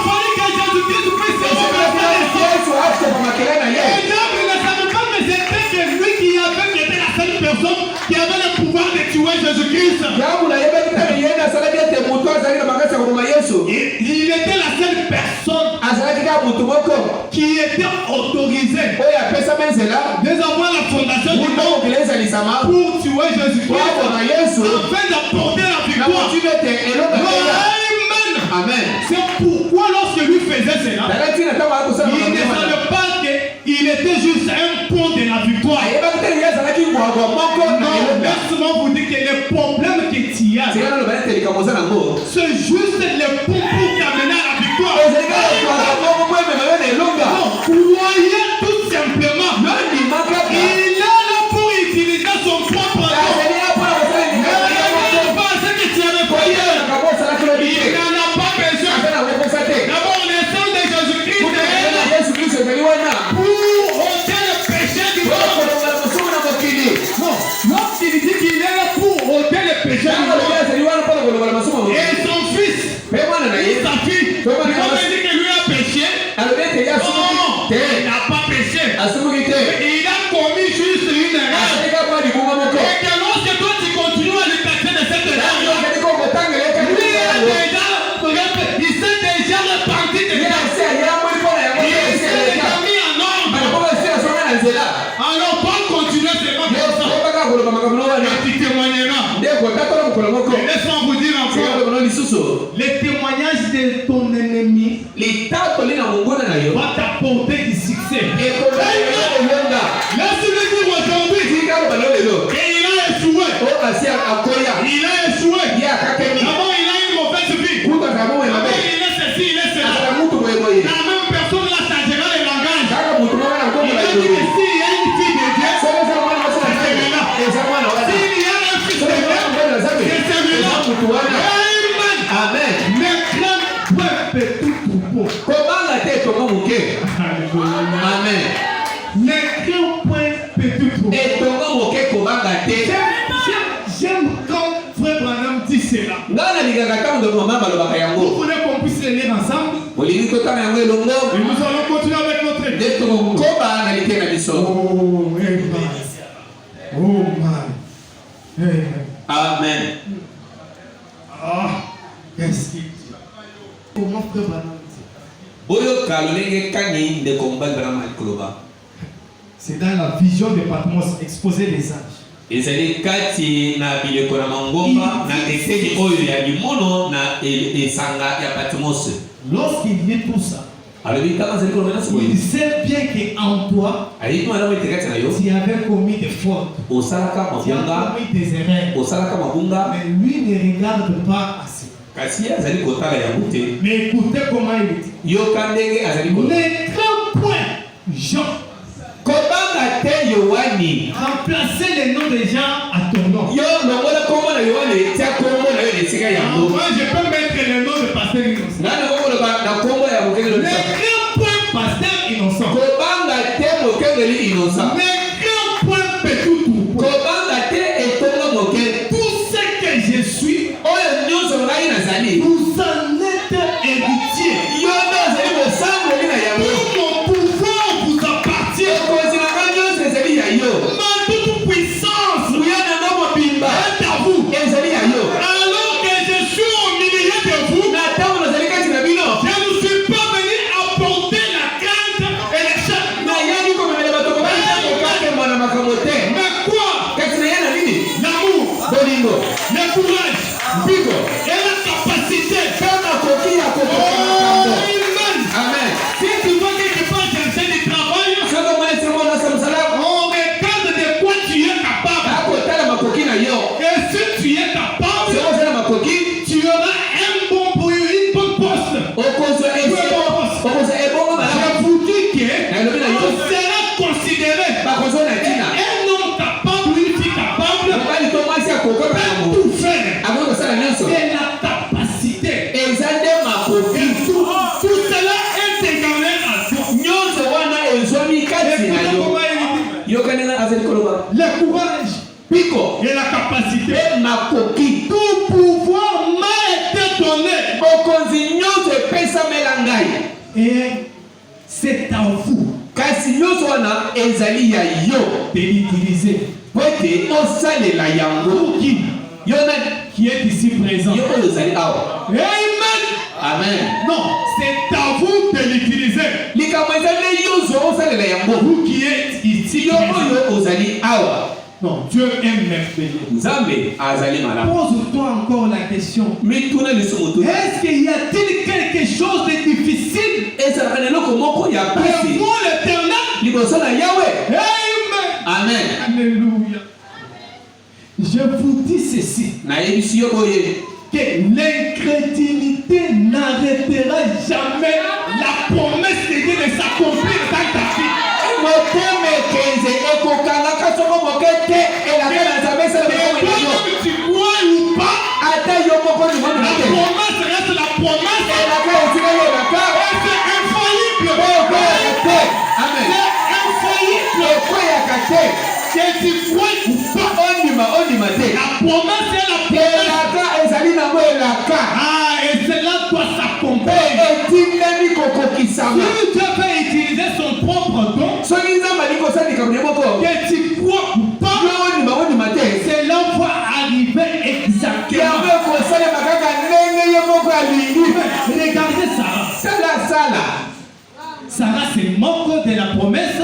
fallu que Jésus-Christ puisse se sauver. Le diable ne savait pas que c'était lui qui était la seule personne qui avait le pouvoir de tuer Jésus-Christ. Il était la seule personne qui était autorisée de avoir la fondation du monde pour tuer Jésus-Christ afin d'apporter la victoire. Amen. C'est pourquoi lorsque lui faisait cela, il ne savait pas qu'il était juste un pont de la victoire. Non, laisse-moi vous dire que les problèmes que tu as, c'est juste les ponts pour t'amener à la victoire. Non, croyez tout simplement. Il est là pour utiliser son propre nom. Ne regarde pas ce que tu avais croyé. Il n'en a pas besoin. D'abord, le sang de Jésus-Christ est là pour ôter le péché du monde. Non, lorsqu'il dit qu'il est là pour ôter le péché du monde, et son fils, et sa fille, on me dit que lui a péché. Non, il n'a pas péché. Il a commis juste une erreur. Et que lorsque toi tu continues à lui taxer de cette erreur, il s'est déjà repenti de ça. Il s'est déjà mis en ordre. Alors, pour continuer seulement comme ça, tu témoigneras. Laisse-moi vous dire encore, les témoignages de ton ennemi va t'apporter du succès. Laisse-le dire aujourd'hui. Et il a échoué. Il a échoué. D'abord, il a une mauvaise vie. Après, il est ceci, il est cela. La même personne là changera le langage. Il a dit que s'il y a une fille de Dieu, c'est celui-là. S'il y a un fils de Dieu, c'est celui-là. Amen. Ne crains point petit troupeau. Amen. Ne crains point petit troupeau. J'aime quand Frère Branham dit cela. Vous voulez qu'on puisse les lire ensemble? Et nous allons continuer avec notre église. Oh my. Amen. Ah, qu'est-ce qu'il dit? Comment Frère Branham dit? C'est dans la vision de Patmos, exposé des anges. ezali kati na bileko na mangomba na eteni oyo ya limono na esanga ya Patmos. Lorsqu'il dit tout ça, il sait bien qu'en toi, tu avais commis des fautes, tu as commis des erreurs, mais lui ne regarde pas assez. Mais écoutez comment il dit. Ne crains point, Jean. Remplacer les noms des gens à ton nom. Moi, je peux mettre le nom de pasteur innocent. Ne crains point pasteur innocent. Ne crains point petit troupeau. Tout ce que je suis, vous en êtes héritiers. Tout mon pouvoir vous appartient. Ma toute puissance est à vous. Alors que je suis au milieu de vous, je ne suis pas venu apporter la crainte et les chats. Un homme capable, une fille capable, peut tout faire. C'est la capacité. Tout cela est égalé à toi. Le courage et la capacité. Tout pouvoir m'a été donné. Et c'est à vous de l'utiliser. Pour qui est ici présent. Amen. Amen. Non, c'est à vous de l'utiliser. Vous qui êtes ici présent. Non, Dieu aime merveilleux. Pose-toi encore la question. Est-ce qu'il y a-t-il quelque chose de difficile devant l'Éternel? Amen. Amen. Alléluia. Je vous dis ceci. Que l'incrédulité n'arrêtera jamais la promesse de Dieu de s'accomplir dans ta vie. Tu crois ou pas, la promesse reste la promesse. C'est infaillible. C'est infaillible. Que tu crois ou pas, la promesse est la promesse. Et cela doit s'accomplir. Si Dieu veut utiliser son propre don, que tu crois ou pas, cela va arriver exactement. Regardez Sarah. Sarah se moque de la promesse.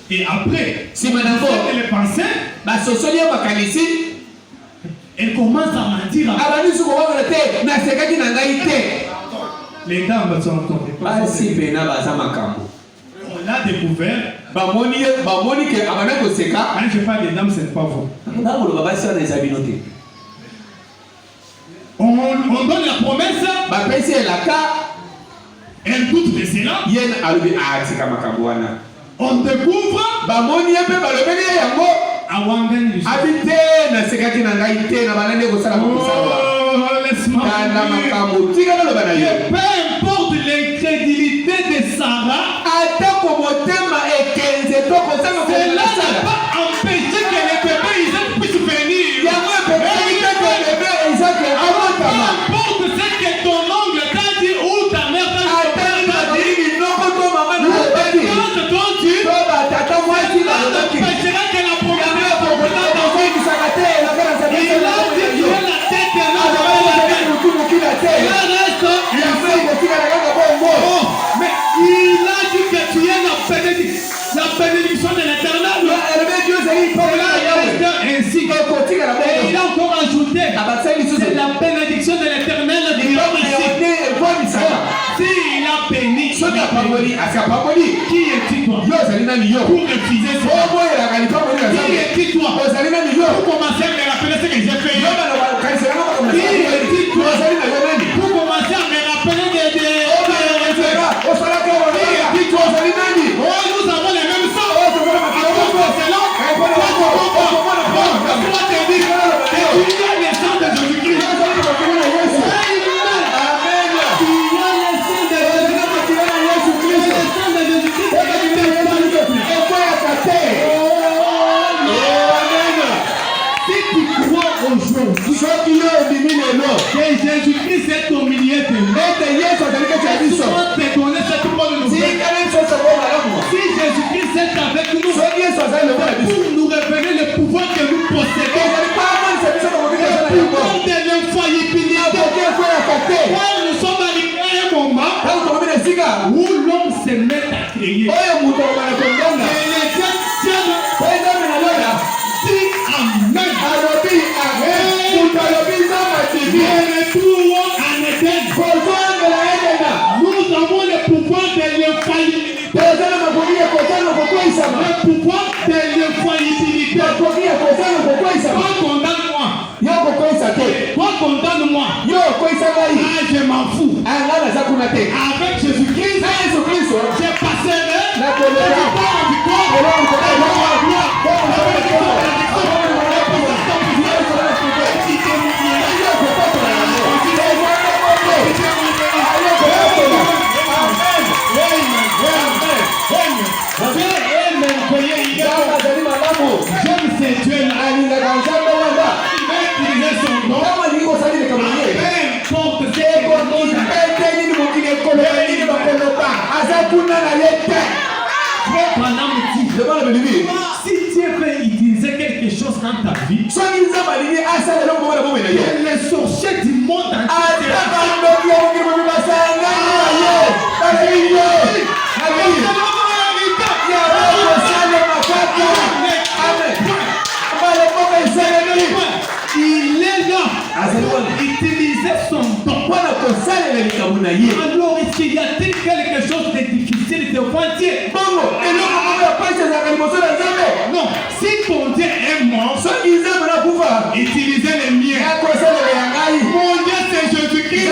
Et après, elle pensait, elle commence à mentir. Les dames sont tombées. On l'a découvert. Quand je parle des dames, ce n'est pas vous. On donne la promesse. Elle doute de cela. On découvre. Laisse-moi peu importe l'incrédulité de Sarah, cela n'a pas empêché que le bébé Isaac puisse venir. Peu importe ce que ton oncle t'a dit ou ta mère t'a dit, n'empêchera que la promesse mais il a dit que tu es la bénédiction de l'Éternel. Ainsi. Et il a encore ajouté, c'est la bénédiction de l'Éternel qui s'il a béni, qui est-il toi pour refuser ça? Qui est-il toi pour commencer à me rappeler ce que j'ai fait? Qui est-il toi pour commencer à me rappeler nous avons les mêmes sangs. Jésus-Christ est au milieu de nous. Si Jésus-Christ est avec nous, pour nous révéler le pouvoir que nous possédons, le pouvoir de l'infaillibilité. Nous sommes arrivés à un moment où l'homme se met à crier. Et les nous avons le pouvoir de l'infaillibilité. Le pouvoir de l'infaillibilité. Toi condamne-moi. Toi condamne-moi. je m'en fous. Avec Jésus-Christ, j'ai passé la victoire en j'aime ces dieux-là. Il va utiliser son nom. Peu importe ce si Dieu veut utiliser quelque chose dans ta vie, les sorciers du monde il est là. Utiliser son don. Alors, est-ce qu'il y a-t-il quelque chose de difficile devant Dieu? Non. Si ton Dieu est mort, utilisez les miens. Mon Dieu, c'est Jésus-Christ.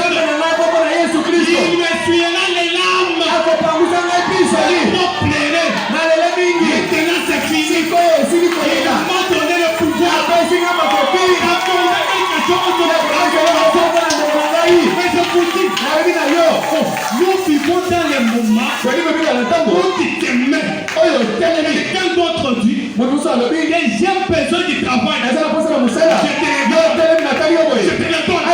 Il me essuiera les larmes. Pour pleurer. Maintenant, c'est fini. Il m'a donné le pouvoir. Mais je vous dis, nous vivons dans les moments où tu t'aimes. Quelqu'un d'autre dit, j'ai besoin du travail. Je te le donne.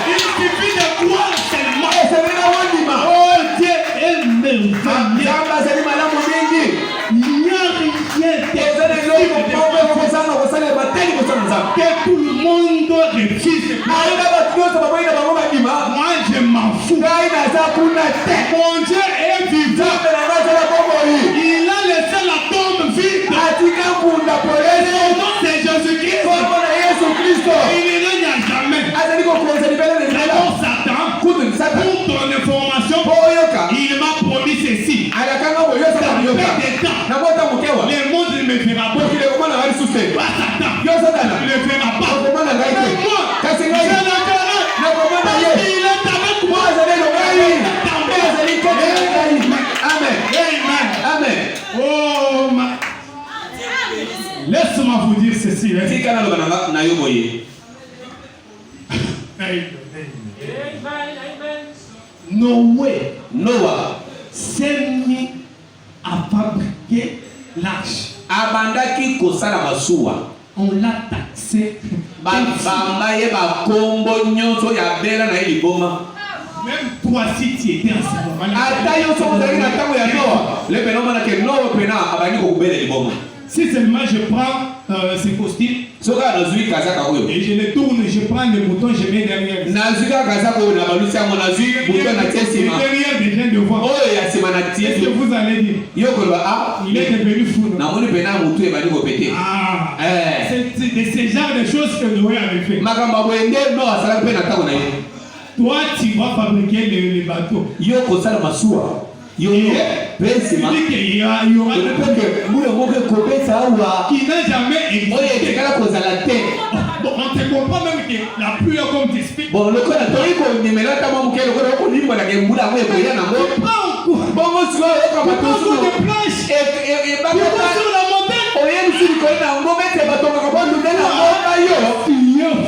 Il suffit de croire seulement. Oh, Dieu est merveilleux. Il n'y a rien que tout le monde refuse. Moi je m'en fous. Mon Dieu est vivant. Il a laissé la tombe vide. Son nom c'est Jésus-Christ. Il ne règne à jamais. Alors Satan, pour ton information, il m'a promis ceci. Ça fait des temps. Le monde ne me fera pas. Pas Satan. Il ne fera pas. Mais moi, je le ferai. Il est avec moi. Amen. Oh, laisse-moi vous dire ceci. Noah s'est mis à fabriquer l'arche. On l'a taxé. Même toi, si tu étais en ce moment, si seulement je prends ce costume et je le tourne, je prends le bouton, je mets derrière. Derrière déjà devant. Qu'est-ce que vous allez dire? Il est devenu fou. C'est de ce genre de choses que Noé avait fait. Toi, tu vas fabriquer les bateaux. Il y aura qui n'a jamais existé. On te comprend même que la pluie comme tu expliques. Bon, le quoi la tori ko ni mela ta mamu kelo ko ni mbona ke mbula ko ko yana ngo. Bon, sur la planche et ba sur la montagne. O yeni suri ko na ngo mete ba to ka ba ndu na ngo ba yo.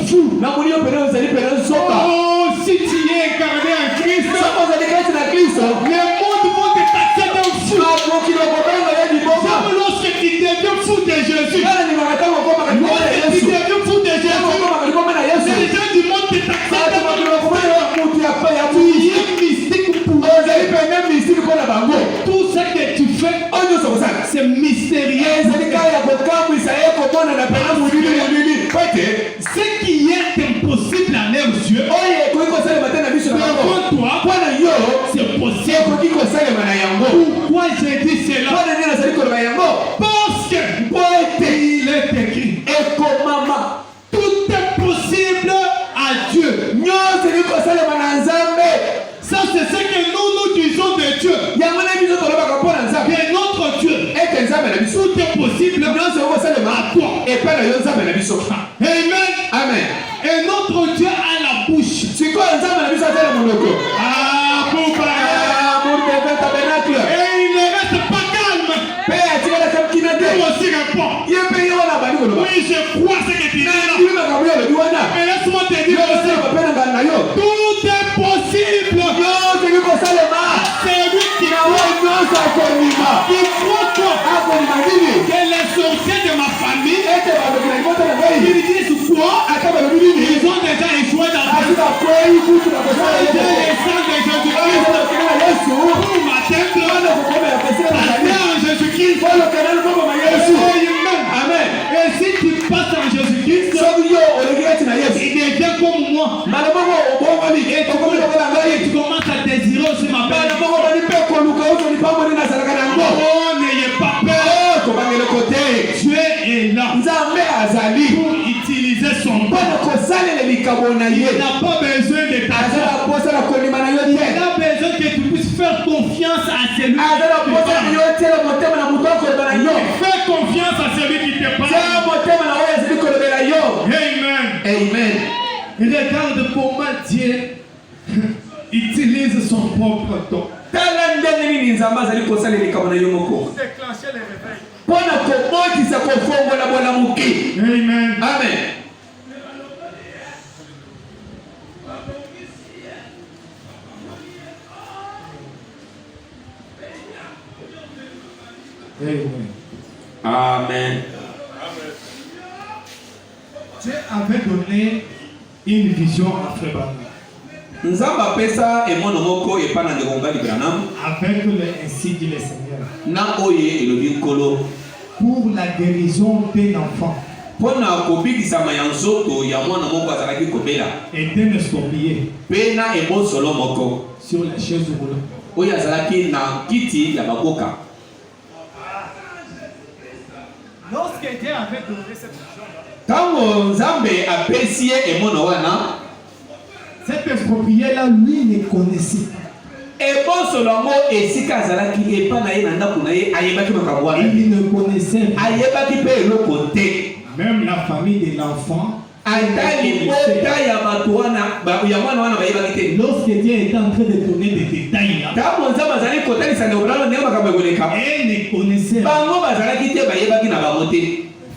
Fou. Na muri yo pere ozali pere soka. Oh, si tu es incarné en Christ, ça vous allez être dans Christ. Les mondes vont te taxer d'un fou. Lorsque tu deviens fou de Jésus. Lorsque tu deviens fou de Jésus. Les gens du monde te taxent. Tout ce que tu fais, c'est mystérieux. Ce qui est impossible à leurs yeux, devant toi, c'est possible. Pourquoi j'ai dit cela? Parce que il est écrit. Tout est possible à Dieu. Ça, c'est ce que nous disons de Dieu. Que notre Dieu, tout est possible à toi. Amen. Et notre Dieu Amen. Et si tu passes en Jésus-Christ, il devient comme moi. Et tu commences à désirer aussi ma paix. N'ayez pas peur. Dieu est là pour utiliser son nom. Il n'a pas besoin de t'attendre. Il a besoin que tu puisses faire confiance à celui qui te parle. Fais confiance à celui qui te parle. Amen. Amen. Regarde comment Dieu utilise son propre don. Pour déclencher les réveils. Amen. Amen. Amen. Dieu avait donné une vision à Frère Branham. Avec ainsi dit le Seigneur. Pour la guérison d'un enfant. Et d'un escropier. Sur la chaise roulante. Lorsque Dieu avait donné cette vision-là, cet escropier-là, lui, ne connaissait pas. Il ne connaissait pas. Même la famille de l'enfant. Lorsque Dieu était en train de donner des détails là, elle ne connaissait pas.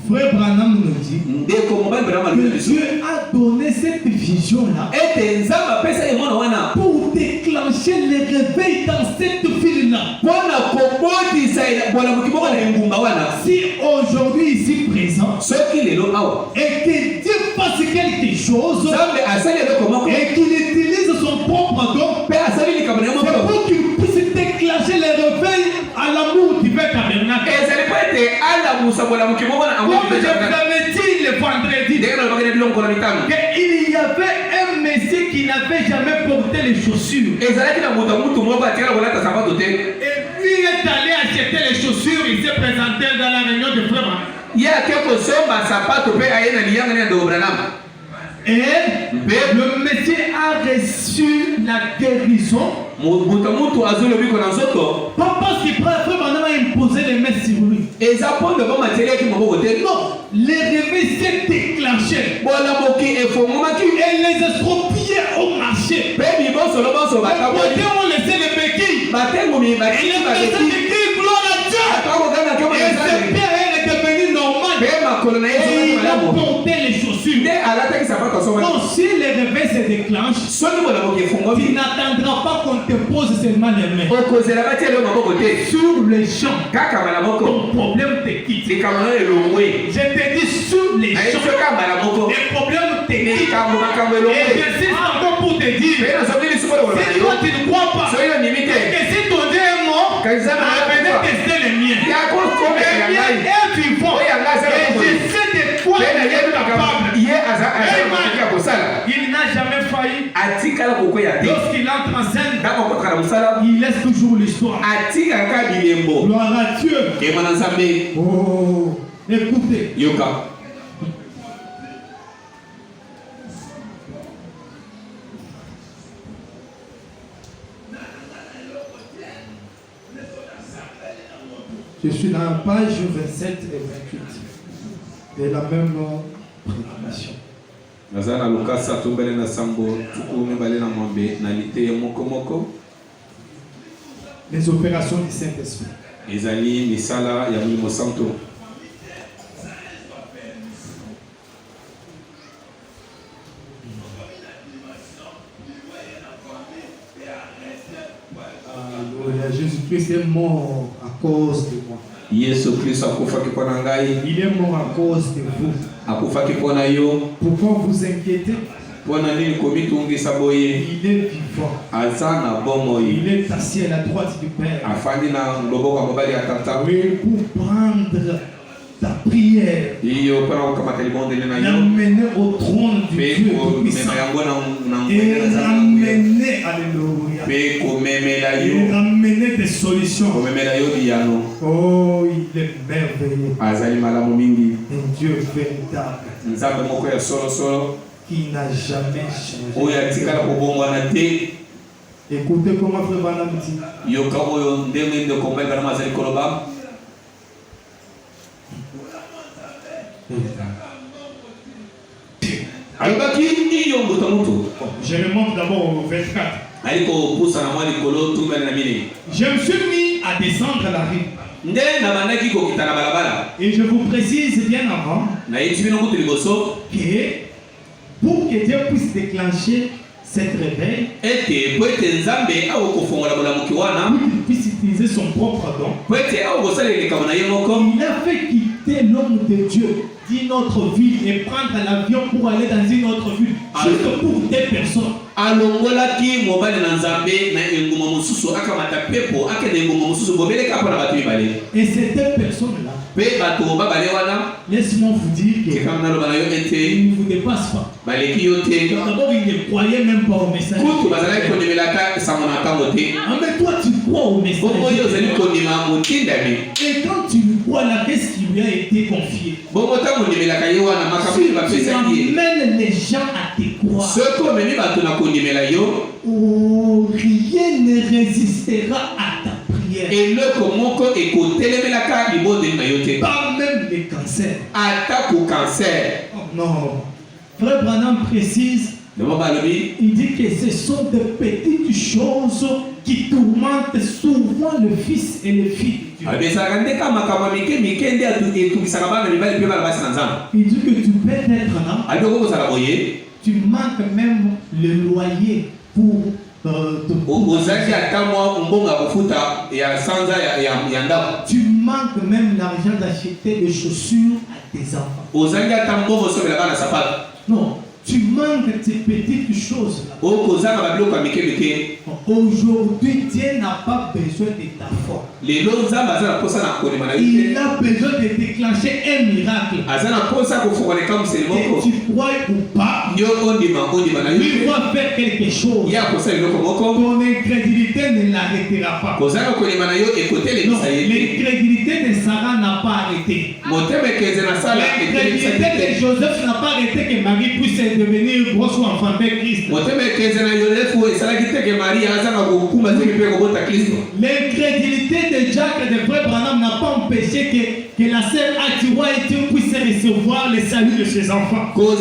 Frère Branham nous dit que Dieu a donné cette vision-là pour déclencher les réveils dans cette ville-là. Si aujourd'hui ici présent, et que Dieu fasse quelque chose, et qu'il utilise son propre don, c'est pour qu'il puisse déclencher les réveils à l'amour divin tabernacle. Comme je vous l'avais dit le vendredi, qu'il y avait un messie qui n'avait jamais porté les chaussures. Et lui est allé acheter les chaussures, il s'est présenté dans la réunion de Frère. Et le messie a reçu la guérison. Pas parce qu'il a imposé les mains sur lui. Non, les réveils s'est déclenché. Et les estropiés ont marché. Les côtés ont laissé les béquilles. Et les béquilles disent gloire à Dieu. Et c'est bien, elle est devenue normale. Et il a porté les chaussures. Donc si les réveils se déclenchent, tu n'attendras pas qu'on te pose seulement les mains. Sur les champs, ton problème te quitte. Je te dis sur les champs, les problèmes te quittent. Et j'insiste encore pour te dire, si toi tu ne crois pas, que si ton Dieu est mort, venez tester les miens. Les miens est vivant. Et je sais de quoi il est capable. Il n'a jamais failli. Lorsqu'il entre en scène, il laisse toujours l'histoire. Gloire à Dieu. Oh, écoutez. Je suis dans la page 27 et 28 de la même prédication. Les opérations du Saint-Esprit. Alléluia. Jésus-Christ est mort à cause de moi. Il est mort à cause de vous. Pourquoi vous inquiétez? Il est vivant. Il est assis à la droite du Père. Oui, pour prendre ta prière, l'amener au trône du Dieu Tout-Puissant et ramener, alléluia, et ramener des solutions. Oh, il est merveilleux. Un Dieu véritable qui n'a jamais changé. Écoutez comment Frère Branham dit. Je remonte d'abord au 24. Je me suis mis à descendre la rue. Et je vous précise bien avant que pour que Dieu puisse déclencher cette réveil, qu'il puisse utiliser son propre don, il a fait quitter l'homme de Dieu d'une autre ville et prendre l'avion pour aller dans une autre ville, juste pour des personnes. Et ces deux personnes-là, laisse-moi vous dire qu'ils ne vous dépassent pas. D'abord, ils ne croyaient même pas au message. Mais toi, tu crois au message. Et quand tu crois là, qu'est-ce qui lui a été confié? Tu amènes les gens à te croire. Oh, rien ne résistera à ta prière. Pas même les cancers. Oh non. Frère Branham précise, il dit que ce sont de petites choses qui tourmentent souvent le fils et les filles. Il dit que tu peux être là, tu manques même le loyer pour tu manques même l'argent d'acheter des chaussures à tes enfants. Non, tu manques ces petites choses là. Aujourd'hui, Dieu n'a pas besoin de ta foi. Il a besoin de déclencher un miracle. Que tu crois ou pas, il doit faire quelque chose. Ton incrédulité ne l'arrêtera pas. Non, l'incrédulité de Sarah n'a pas arrêté. L'incrédulité de Joseph n'a pas arrêté que Marie puisse devenir grosse ou enfanter Christ. L'incrédulité de Jacques et de Frère Branham n'a pas empêché que la sœur Atiwa et Dieu puisse recevoir le salut de ses enfants. Frère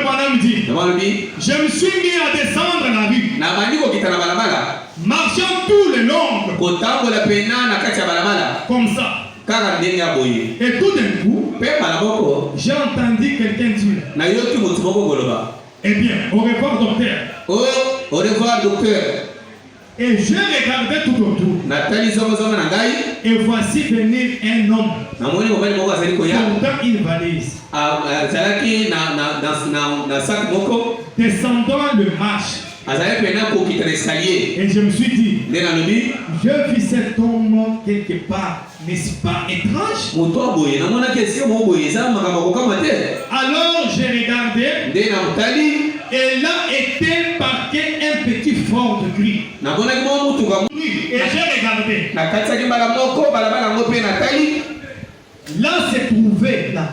Branham dit, je me suis mis à descendre la rue, marchant tout le long, comme ça. Et tout d'un coup, j'ai entendu quelqu'un dire, eh bien, au revoir docteur. Au revoir docteur. Et je regardais tout autour. Et voici venir un homme portant une valise. Descendant le marche. Et je me suis dit, je vis cet homme quelque part, n'est-ce pas étrange? Alors j'ai regardé, et là était parqué un petit Ford gris. Et j'ai regardé. Là c'est trouvé là.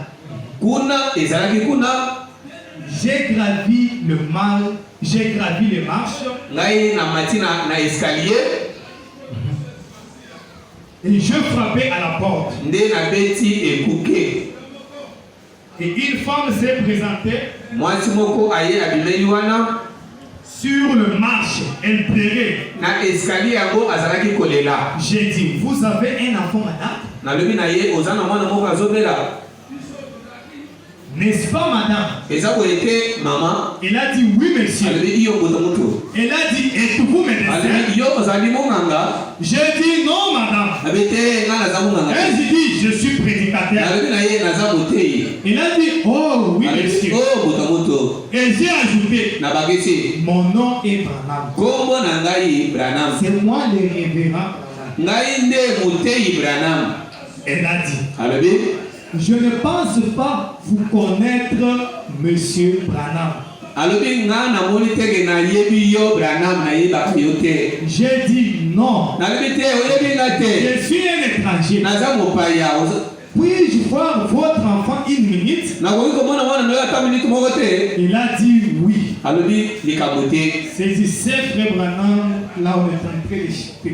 J'ai gravi le mal. J'ai gravi les marches. Et je frappais à la porte. Et une femme s'est présentée sur le marche. Elle pleurait. J'ai dit, vous avez un enfant malade? N'est-ce pas, madame? Et ça, vous été maman. Elle a dit oui, monsieur. Elle a dit, êtes-vous médecin? J'ai dit non, madame. Elle dit, je suis prédicateur. Elle a dit, oh oui, monsieur. Et j'ai ajouté, mon nom est Branham. C'est moi le révérend Branham. Elle a dit, je ne pense pas vous connaître, monsieur Branham. J'ai dit non. Je suis un étranger. Puis-je voir votre enfant une minute? Il a dit oui. Saisissez frère Branham, là on est en train de chanter.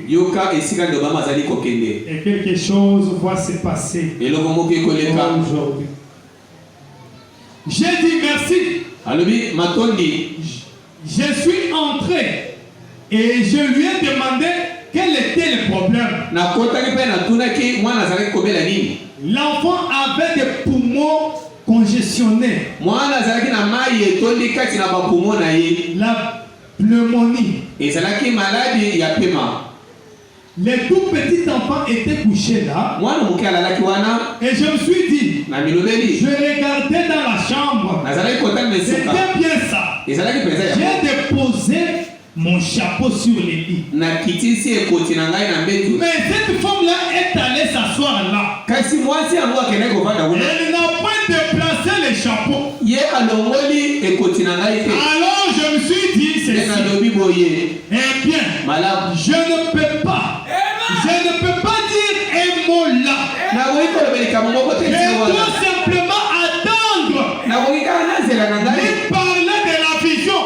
Et quelque chose va se passer aujourd'hui. J'ai dit merci. Je suis entré et je lui ai demandé quel était le problème. L'enfant avait des poumons congestionnés. La pneumonie. Le tout petit enfant était couché là. Et je me suis dit, je regardais dans la chambre. C'était bien ça. J'ai déposé mon chapeau sur le lit. Mais cette femme-là est allée s'asseoir là. Elle n'a pas déplacé le chapeau. Alors je me suis dit ceci. Eh bien, je ne peux pas dire un mot là. Je dois simplement attendre. Il parlait de la vision.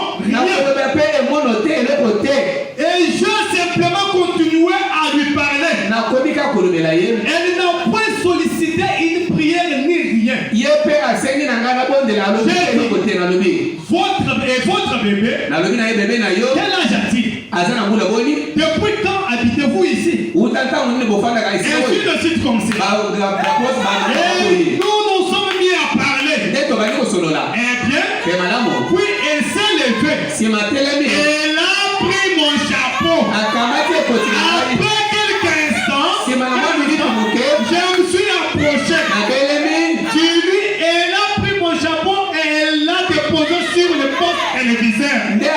Et je simplement continuer à lui parler. Elle n'a pas sollicité une prière ni rien. Votre bébé, quel âge a-t-il? Depuis quand habitez-vous ici? Et puis le site comme ça. Et nous sommes mis à parler. Eh bien, puis elle s'est levée. Elle a pris mon chapeau. Après quelques instants, je me suis approché. Elle a pris mon chapeau et elle l'a déposé sur le poste téléviseur. Mais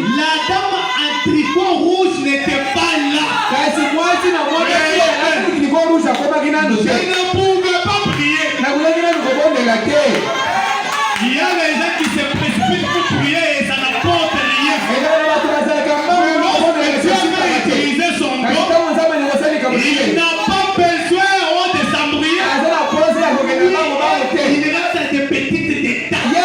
la dame en tricot rouge n'était pas là. Je ne pouvais pas prier. Il y a des gens qui se précipitent pour prier et ça n'apporte rien. Dieu veut utiliser son don. Il n'a pas besoin de s'embrouiller. Il reste des petites détails.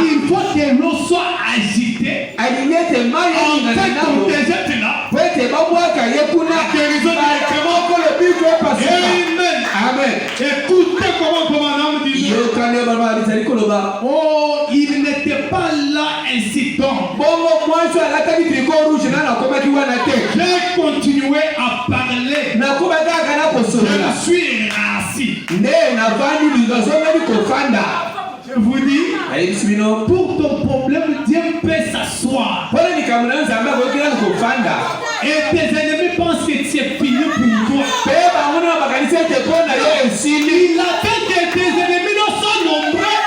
Il faut que l'eau soit agitée. En fait, on déjette là. La guérison directement. Amen. Écoutez comment commandant dit. Oh, il n'était pas là incitant. J'ai continué à parler. Je suis assis. Je vous dis, pour ton problème, Dieu peut s'asseoir. Et tes ennemis pensent que c'est fini pour toi. Il a fait que tes ennemis ne sont nombreux.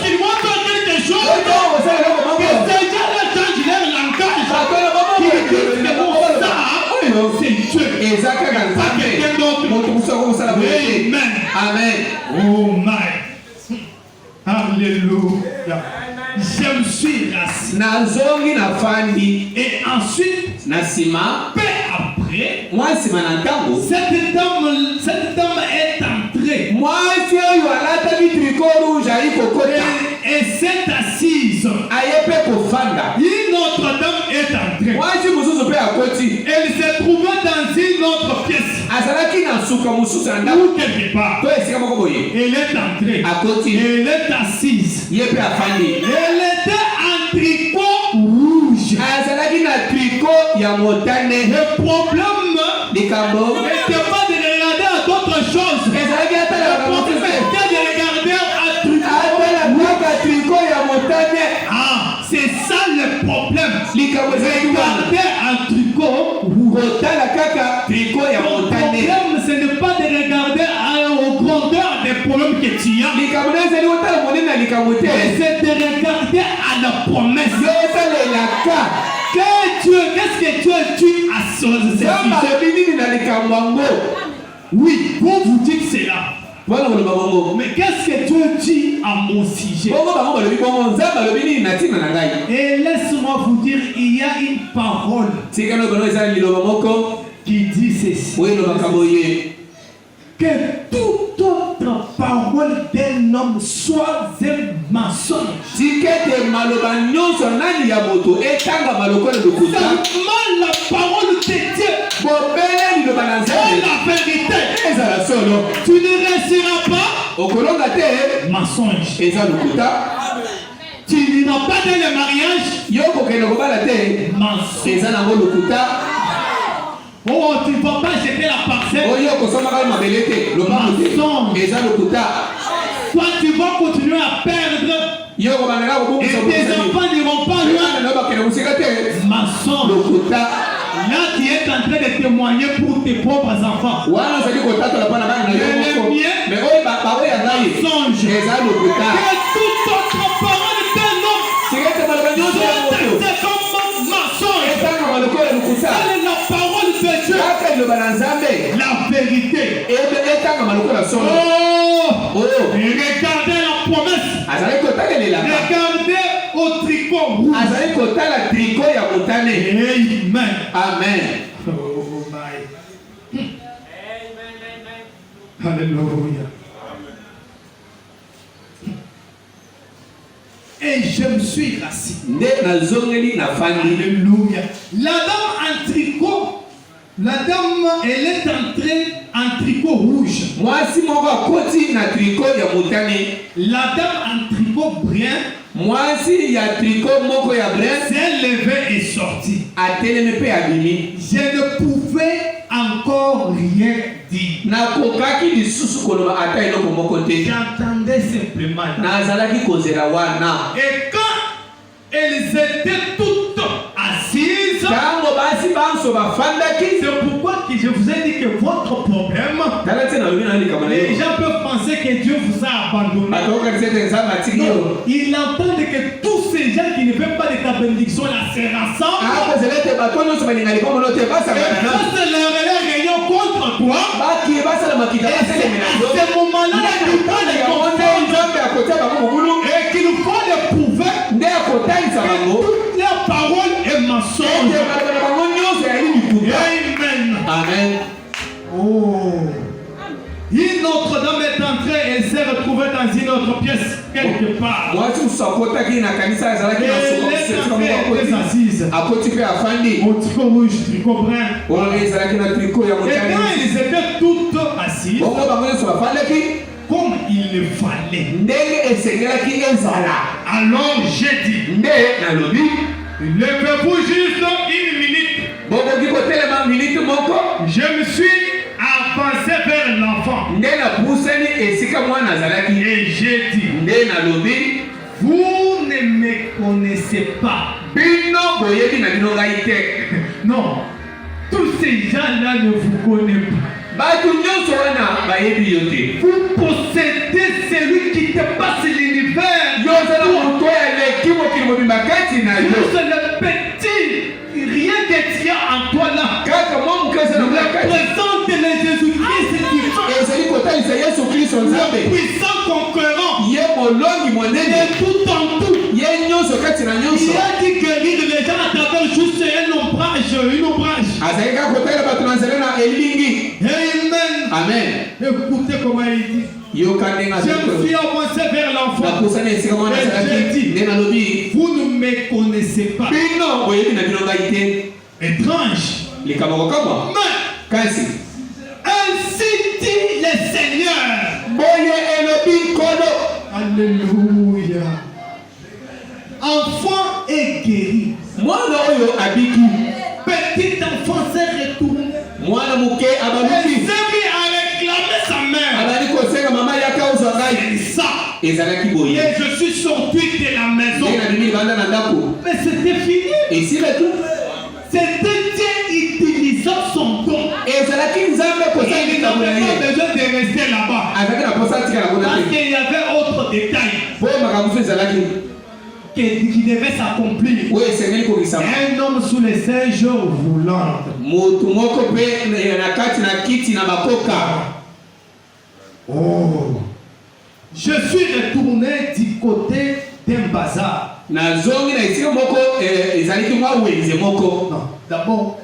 S'ils vont faire quelque chose, que ces gens-là changent leur langage. Qu'ils disent que bon, ça, c'est Dieu. Pas quelqu'un d'autre. Amen. Oh my. Alléluia. Je me suis assis. Et ensuite, peu après, cette dame est entrée. Et s'est assise. Une autre dame est entrée. Elle s'est trouvée dans une autre pièce. Ou quelque part. Elle est entrée. Elle est assise. Elle était en tricot rouge. azalaki na tricot ya motane. Le problème likambo n'était pas de regarder à d'autres choses. ezalaki ata Le problème était de regarder à tricot ya motane. Ah, c'est ça le problème. likambo Regarder un tricot. kotala kaka tricot ya Le motane. problème, ce n'est pas de regarder aux grandeurs des problèmes que tu as. likambo ezali otala monene na likambo te. C'est de regarder à la promesse. yo otalelaka Qu'est-ce que Dieu dit à ce sujet? alobi nini na likambo yango. Oui, vous vous dites cela. wana koloba bongo. Mais qu'est-ce que Dieu dit à mon sujet? bongo bango balobi bongo nzambe alobi nini na ntina na ngai. Et laisse-moi vous dire, il y a une parole tikana kono eza liloba moko qui dit ceci. oyo elobaka boye. Que toute autre parole d'un homme soit un mensonge. tikete maloba nyonso nani ya moto etanga maloko na lokuta. Seulement la parole de Dieu bobele liloba na est nzambe la vérité. ezala solo. Tu ne resteras pas okolonga te mensonge. eza lokuta. Tu n'iras pas dans le mariage yo kokende kobala te mensonge. eza nango lokuta. Oh, tu ne vas pas jeter la parcelle. oyo okosomaka mabele te lopango te eza lokuta. Toi, tu vas continuer à perdre yo kobandaka et kobongisa tes enfants n'iront pas loin. na bakende mosika te Mensonge. lokuta. Là, tu es en train de témoigner pour tes propres enfants. wana ozali kotatola mpa na bana na yo moko. Bien. mais oyo baoya ngai Mensonge. eza lokuta. Que toute autre parole d'un homme tikete maloba nyonso ya soit moto traitée comme mensonge. etanga maloko ya lokuta. Quelle est la parole de Dieu? kaka liloba na nzambe La vérité. etanga maloko na solo. Oh! oyo Regardez la promesse. azali kotalelelaka. Regardez au tricot rouge. azali kotala tricot ya motane. Amen. amen. Oh my. Alléluia. Et je me suis rassis. nde nazongeli nafandi. Alléluia. La dame en tricot, la dame, elle est entrée en tricot rouge. mwasi moko akoti na tricot ya motane. La dame en tricot brun mwasi ya tricot moko ya brun s'est levée et sortie. atelemi mpe abimi. Je ne pouvais encore rien dire. nakokaki lisusu koloba ata eloko moko te. J'entendais simplement. nazalaki kozela wana. Et quand elles étaient toutes assises, ntango basi banso bafandaki. c'est pourquoi que je vous ai dit que votre problème, tala te nalobi na likambo na les yo. gens peuvent penser que Dieu vous a abandonné. bakokaki ete nzambe atiki yo. Non, ils entendent que tous ces gens qui ne veulent pas de ta bénédiction là se rassemblent akozela ete bato nyonso balinga likambo te et basangana na fassent leur réunion contre toi. baki basala makita Et c'est basalemela à yo. ce moment-là qu'ils vont les yango nde confondre nzambe akotia bango mobulu et qu'il faut les prouver nde akotalisa que bango toute leur parole est mensonge. ete maloba na bango nyonso yali likuta. Amen. amen. Oh. Une autre dame est entrée et s'est retrouvée dans une autre pièce quelque part. mwasi mosusu akotaki na kanisa azalaki na Elle est soko entrée et était assise. akoti mpe afandi. Au tricot rouge, tricot brun. oyo ezalaki na triko ya Et quand motane. elles étaient toutes assises, bongo bango nyonso bafandaki comme il le fallait, ndenge esengelaki ezala. alors j'ai dit, nde nalobi levez-vous juste une minute. bokoki kotelema miniti moko. Je me suis avancé vers l'enfant nde napusani esika mwana azalaki. et j'ai dit, nde nalobi vous ne me connaissez pas. bino boyebi na bino ngai te. Non, tous ces gens-là ne vous connaissent pas. bato nyonso wana bayebi yo te. Vous possédez celui qui te passe l'univers. yo ozala moto eleki mokili mobimba kati na yo. C'est le petit, rien de tien en toi là. kaka mwa moke ezala Le mwa kati. présent de Jésus-Christ qui ezali kotalisa yesu kristo est nzambe. le puissant conquérant. ye molongi Il monene. est tout en tout. ye nyonso kati na Il nyonso. a dit guérir les gens à travers juste un ombrage, une ombrage. azali kaka kotalela bato na nzela na elingi. Amen. amen. Écoutez comment il dit. yoka ndenge Je me suis avancé vers l'enfant. napusani esika mwana azalaki. nde nalobi Vous ne me connaissez pas. bino boyebi na bino ngai te. Étrange. likambo kokamwa Mais kasi ainsi dit le Seigneur. boye elobi nkolo. Alléluia. Enfant est guéri. mwana oyo abiki. Petit enfant s'est retourné. Mwana muke Il abaluki. s'est mis à réclamer sa mère. Abali kosenga mama yaka uzangai. C'est ça. Ezalaki boye. Et je suis sorti de la maison. Ena bimi banda na ndako. Mais c'était fini. Et si le tout. C'était Dieu utilisant son don. Ezalaki nzambe Il kosenga n'avait kabula pas ye. besoin de rester là-bas. Azalaki na posa tika na kuna Parce te. qu'il y avait autre détail Po makamuso ezalaki. qui devait s'accomplir. Oyo esengeli kokisama. Un homme sous les singes voulants. Mutu moko pe na kati na kiti na bakoka. Oh. Je suis retourné du côté d'un bazar. Nazongi na esika moko ezalaki mwa wenze moko. Non, d'abord,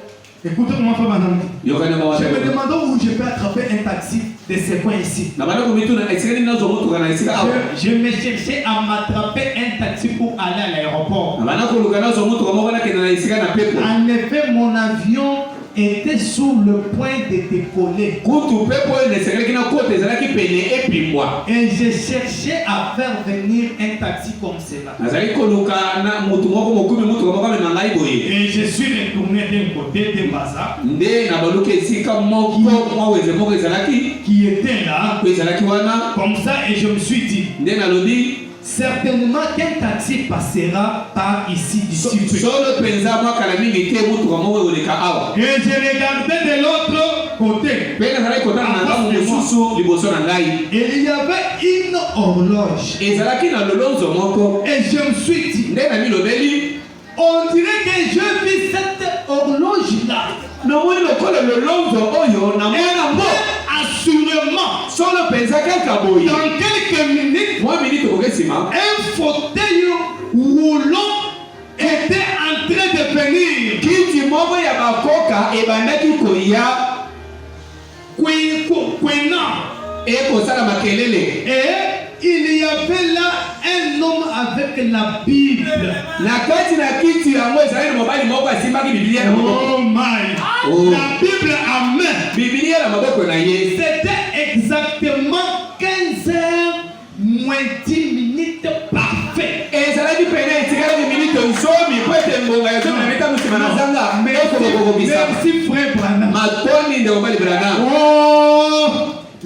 écoutez comment faire madame. Yokana Je mawata. me demande où je peux attraper un taxi de ce coin ici. Na bana kumitu na esika ni nazo moto kana esika awa. Je me cherchais à m'attraper un taxi pour aller à l'aéroport. Na bana kuluka nazo moto kama kana kena na esika na pepo. En effet, mon avion était sur le point de décoller. Kutu pepo ne esika kina kote ezalaki pene epimwa. Et je cherchais à faire venir un taxi comme cela. Nazali koluka na mutu moko mokumi mutu kama kama na ngai boye. Et je suis retourné d'un côté d'un bazar Nde na baluka esika moko mwa wenze moko ezalaki. qui était là. Ko ezalaki wana. Comme ça, et je me suis dit, Nde na lobi. certainement qu'un taxi passera par ici, d'ici peu. Solo penza mwa kala mingi te mutu kama wewe oleka awa. Et je regardais de l'autre côté. Pena nazali kotana na ngamu mosusu liboso na ngai. Et il y avait une horloge. Ezalaki na lolonzo moko. Et je me suis dit, Nde na milobeli. on dirait que je vis cette horloge-là. Nomoni lokola lolonzo oyo na mwana mbo. Assurément, Solo penza kaka boye. dans quelques minutes, Mwa minute kokesima. un fauteuil roulant était en train de venir. Kiti moko ya bakoka ebandaki koya Quenant. ekosala makelele. Et il y avait là un homme avec la Bible. Na kati na kiti yango ezali na mobali moko asimbaki bibilia na maboko. Oh my! Oh. La Bible à main. Bibilia na maboko na ye. C'était exactement 15h moins 10 minutes parfait. Ezalaki pene etikala minute nzomi po ete mbonga ya zomi na mita mosima na zanga okokokobisa. Merci frère Branham. Matoni nde mobali Branham. Oh!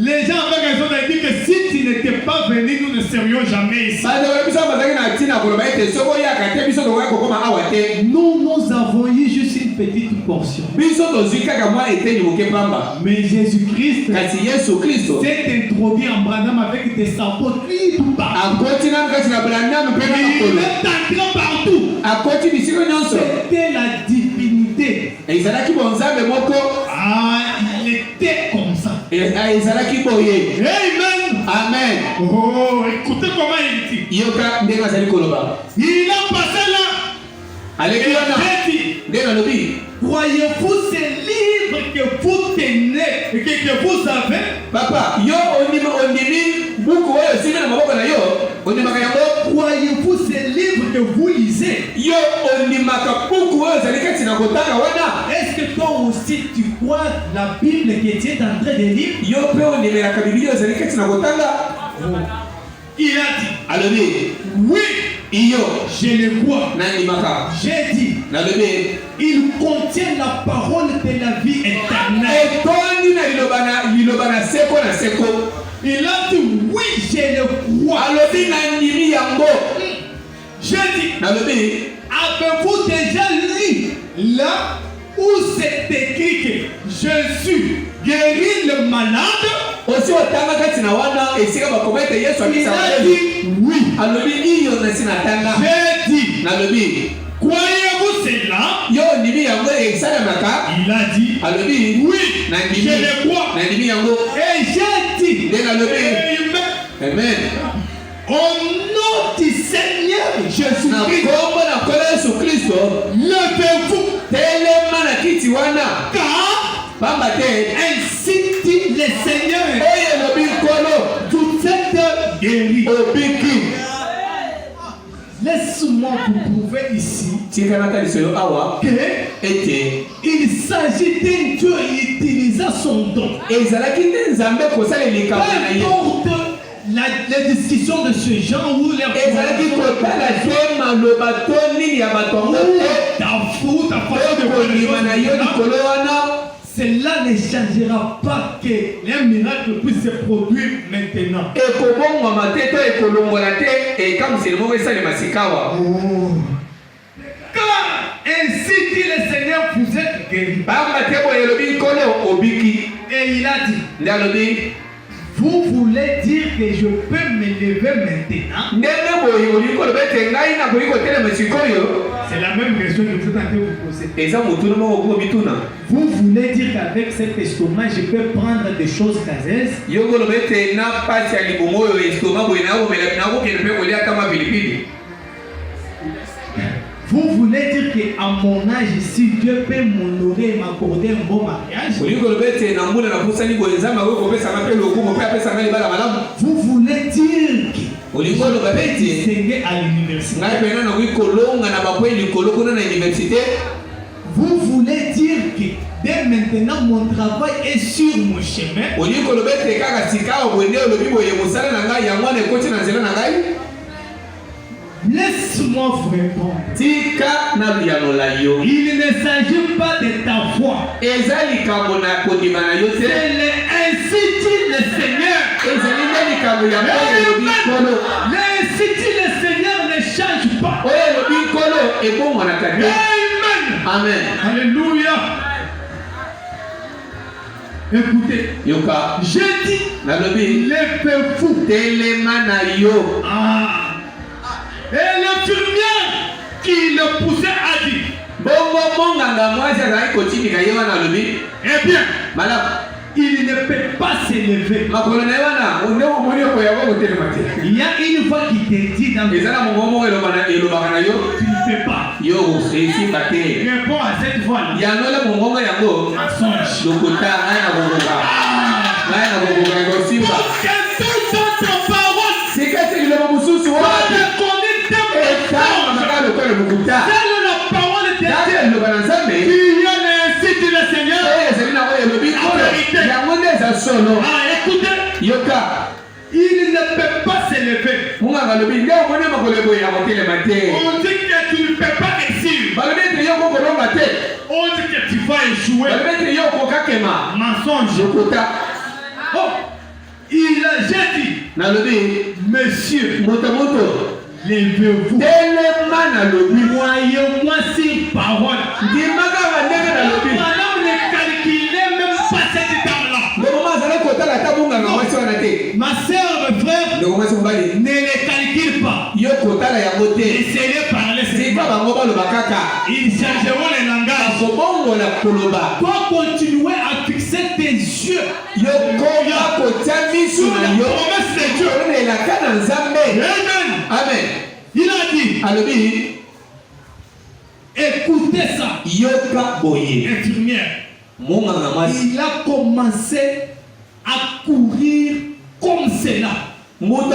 Les gens avaient raison de dire que si tu n'étais pas venu, nous ne serions jamais ici. Nous avons eu juste une petite portion. Mais Jésus-Christ s'est introduit en Branham avec des sabots tout partout. Il est entré partout. C'était la divinité. Ah, il était comme ça. Amen. Amen. Oh, écoutez comment il dit. Il a passé là. Croyez-vous ces livres que vous tenez et que vous avez? Papa, yo ondimi buku oyo sima na maboko na yo, ondimaka yango. Croyez-vous ces livres que vous lisez? Yo ondimaka buku oyo zali kati na kotanga wana. Est-ce que toi aussi tu crois la Bible que tu es en train de lire? Yo pe ondimelaka Biblia oyo zali kati na kotanga. Il a dit. Alobi. Oui. Iyo. Je le crois. Nandimaka. J'ai dit. Nalobi. Il contient la parole de la vie éternelle. Etondi na liloba na seko na seko. Il a dit oui, je le crois. Alobi nandimi yango. J'ai dit. Nalobi. Avez-vous déjà lu là où c'est écrit que Jésus guérit le malade? Aussi otanga kati na wana esika bakomete Yesu akisa. Il a dit oui. Alobi iyo na sina tanga. J'ai dit. Nalobi. Croyez-vous cela? Yo ndimi yango esalamaka. Il a dit. Alobi. Oui. Je le crois. Nandimi yango. Et j'ai dit. Nalobi. Amen. Au nom du Seigneur Jésus-Christ. Levez-vous. Telema na kiti wana. Car ainsi dit le Seigneur. Vous êtes guéris. Laisse-moi vous prouver ici qu'il s'agit d'un Dieu utilisant son don. Peu importe les discussions de ce genre où les cela ne changera pas que les miracles puissent se produire maintenant. Car ainsi dit le Seigneur, vous êtes guéris. Et il a dit, vous voulez dire que je peux me lever maintenant? C'est la même question que vous êtes en train de vous poser. Vous voulez dire qu'avec cet estomac, je peux prendre des choses gazeuses? Vous voulez dire qu'à mon âge ici, Dieu peut m'honorer et m'accorder un bon mariage? Vous voulez dire que je peux distinguer à l'université? Vous voulez dire que dès maintenant mon travail est sur mon chemin? Laisse-moi vous répondre. Il ne s'agit pas de ta foi. C'est ainsi dit le Seigneur. Ainsi dit le Seigneur ne change pas. Amen. Amen. Alléluia. Écoutez, j'ai dit, lèvez-vous. Et l'infirmière qui le poussait a dit, eh bien, madame, il ne peut pas s'élever. Il y a une voix qui te dit dans le tu ne peux pas. Réponds à cette voix-là. Mensonge. La parole de Dieu. Il y a le Seigneur. Écoutez, il ne peut pas s'élever. On dit que tu ne peux pas réussir. On dit que tu vas échouer. Mensonge. Oh, j'ai dit, monsieur, lèvez-vous. Voyez-moi ces paroles. Madame ne calculez même pas cette table-là. Ma soeur, mes frères, ne les calcule pas. Essayez de parler. Ils chercheront les langages. Toi, continuer à fixer tes yeux sur la promesse de Dieu. Amen. Amen. Il a dit, écoutez ça. Infirmière. Il a commencé à courir comme cela. Oh,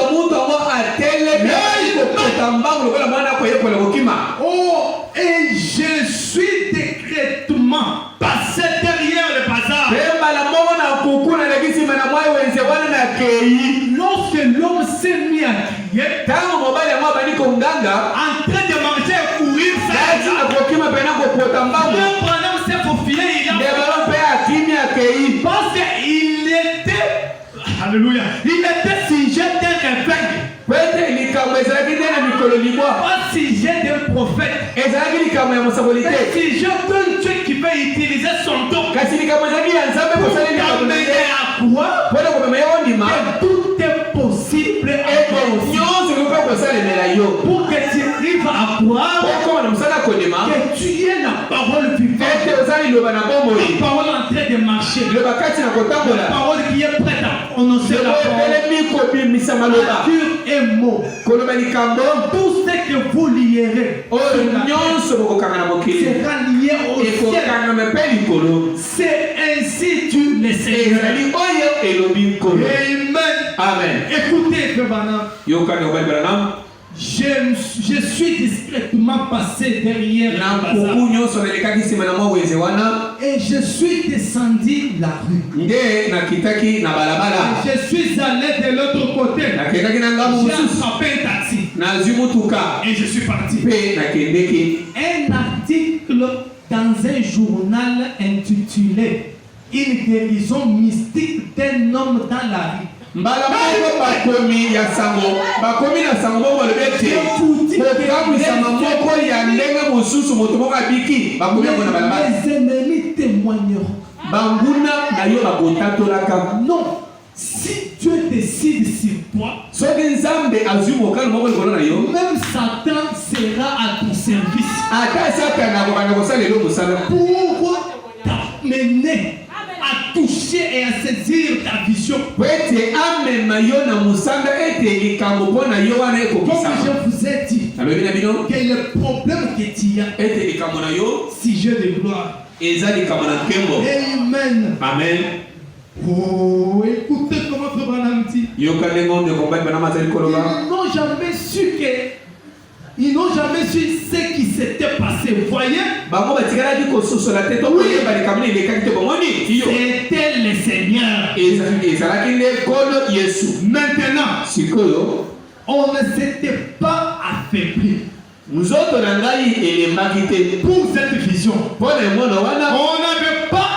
et je suis décrètement passé derrière le bazar. Lorsque l'homme s'est mis à crier, en train de marcher et courir, le bonhomme s'est faufilé, parce qu'il était, alléluia, il était sujet d'un réveil. Pas sujet d'un prophète. C'est sujet d'un Dieu qui va utiliser son don pour t'amener à croire que tout est possible pour que tu arrives à croire que tu es la parole vivante, la parole en train de marcher, la parole qui est prête à prononcer la parole. Et mots. Tout ce que vous lierez sera lié au ciel. C'est ainsi tu le Seigneur. Amen. Écoutez, Frère Branham. Je suis discrètement passé derrière le bazar. Et je suis descendu la rue. Et je suis allé de l'autre côté. J'ai attrapé un taxi. Et je suis parti. Un article dans un journal intitulé Une guérison mystique d'un homme dans la rue. Mbala moko bakomi ya sango bakomi na sango bolebete kokamwisa moko ya ndenge mosusu moto moko abiki bakomi yango na balabala. Les ennemis témoigneront. Banguna na yo bakotatolaka. Non, si Dieu décide sur toi, soki nzambe azwi mokano moko likolo na yo, même Satan sera à ton service. Ata Satan akobanda kosalela mosala pour t'amener à toucher et à saisir ta vision. Comme je vous ai dit, quel est le problème que tu as, si je de gloire. Amen. Amen. Oh, écoutez comment Frère Branham dit. Ils n'ont jamais su que ils n'ont jamais su ce qui s'était passé. Vous voyez? C'était le Seigneur. Maintenant, on ne s'était pas affaibli. Nous autres, pour cette vision, on n'avait pas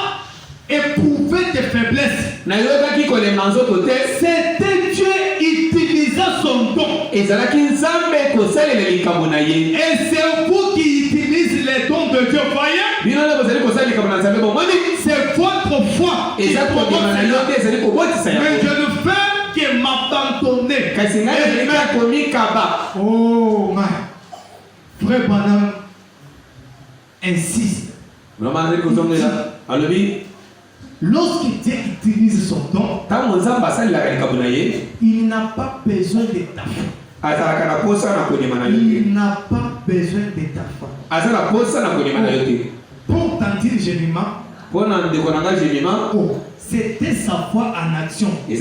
éprouvé de faiblesse. C'était Dieu utilisant son don. Et c'est vous qui utilisez les dons de Dieu, voyez? C'est votre foi. Mais je ne fais que m'abandonner. Oh, my. Frère Branham insiste. Lorsque Dieu utilise son don, il n'a pas besoin de ta foi. Il n'a pas besoin de ta foi. Pour t'en dire généralement, c'était sa foi en action qui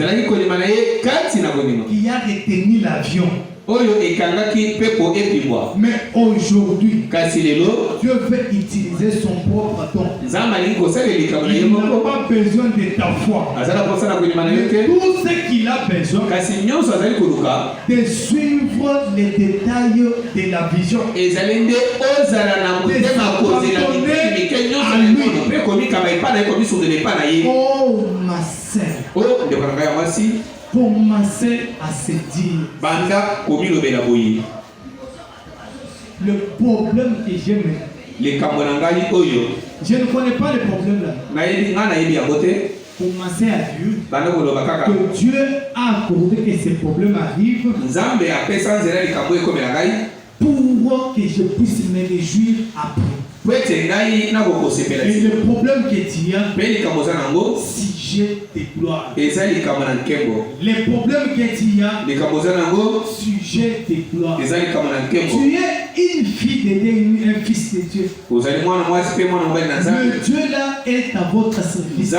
a retenu l'avion. Mais aujourd'hui, Dieu veut utiliser son propre don. Il n'a pas besoin de ta foi. Mais tout ce qu'il a besoin, de suivre les détails de la vision. Oh ma sœur, commencez à se dire le problème que j'ai maintenant. Je ne connais pas le problème là. Commencez à dire que Dieu a accordé que ces problèmes arrivent pour que je puisse me réjouir après. Et le problème que tu as, sujet de gloire. Les problèmes que tu as, sujet de gloire. Tu es une fille de Dieu, un fils de Dieu. Le Dieu là est à votre service.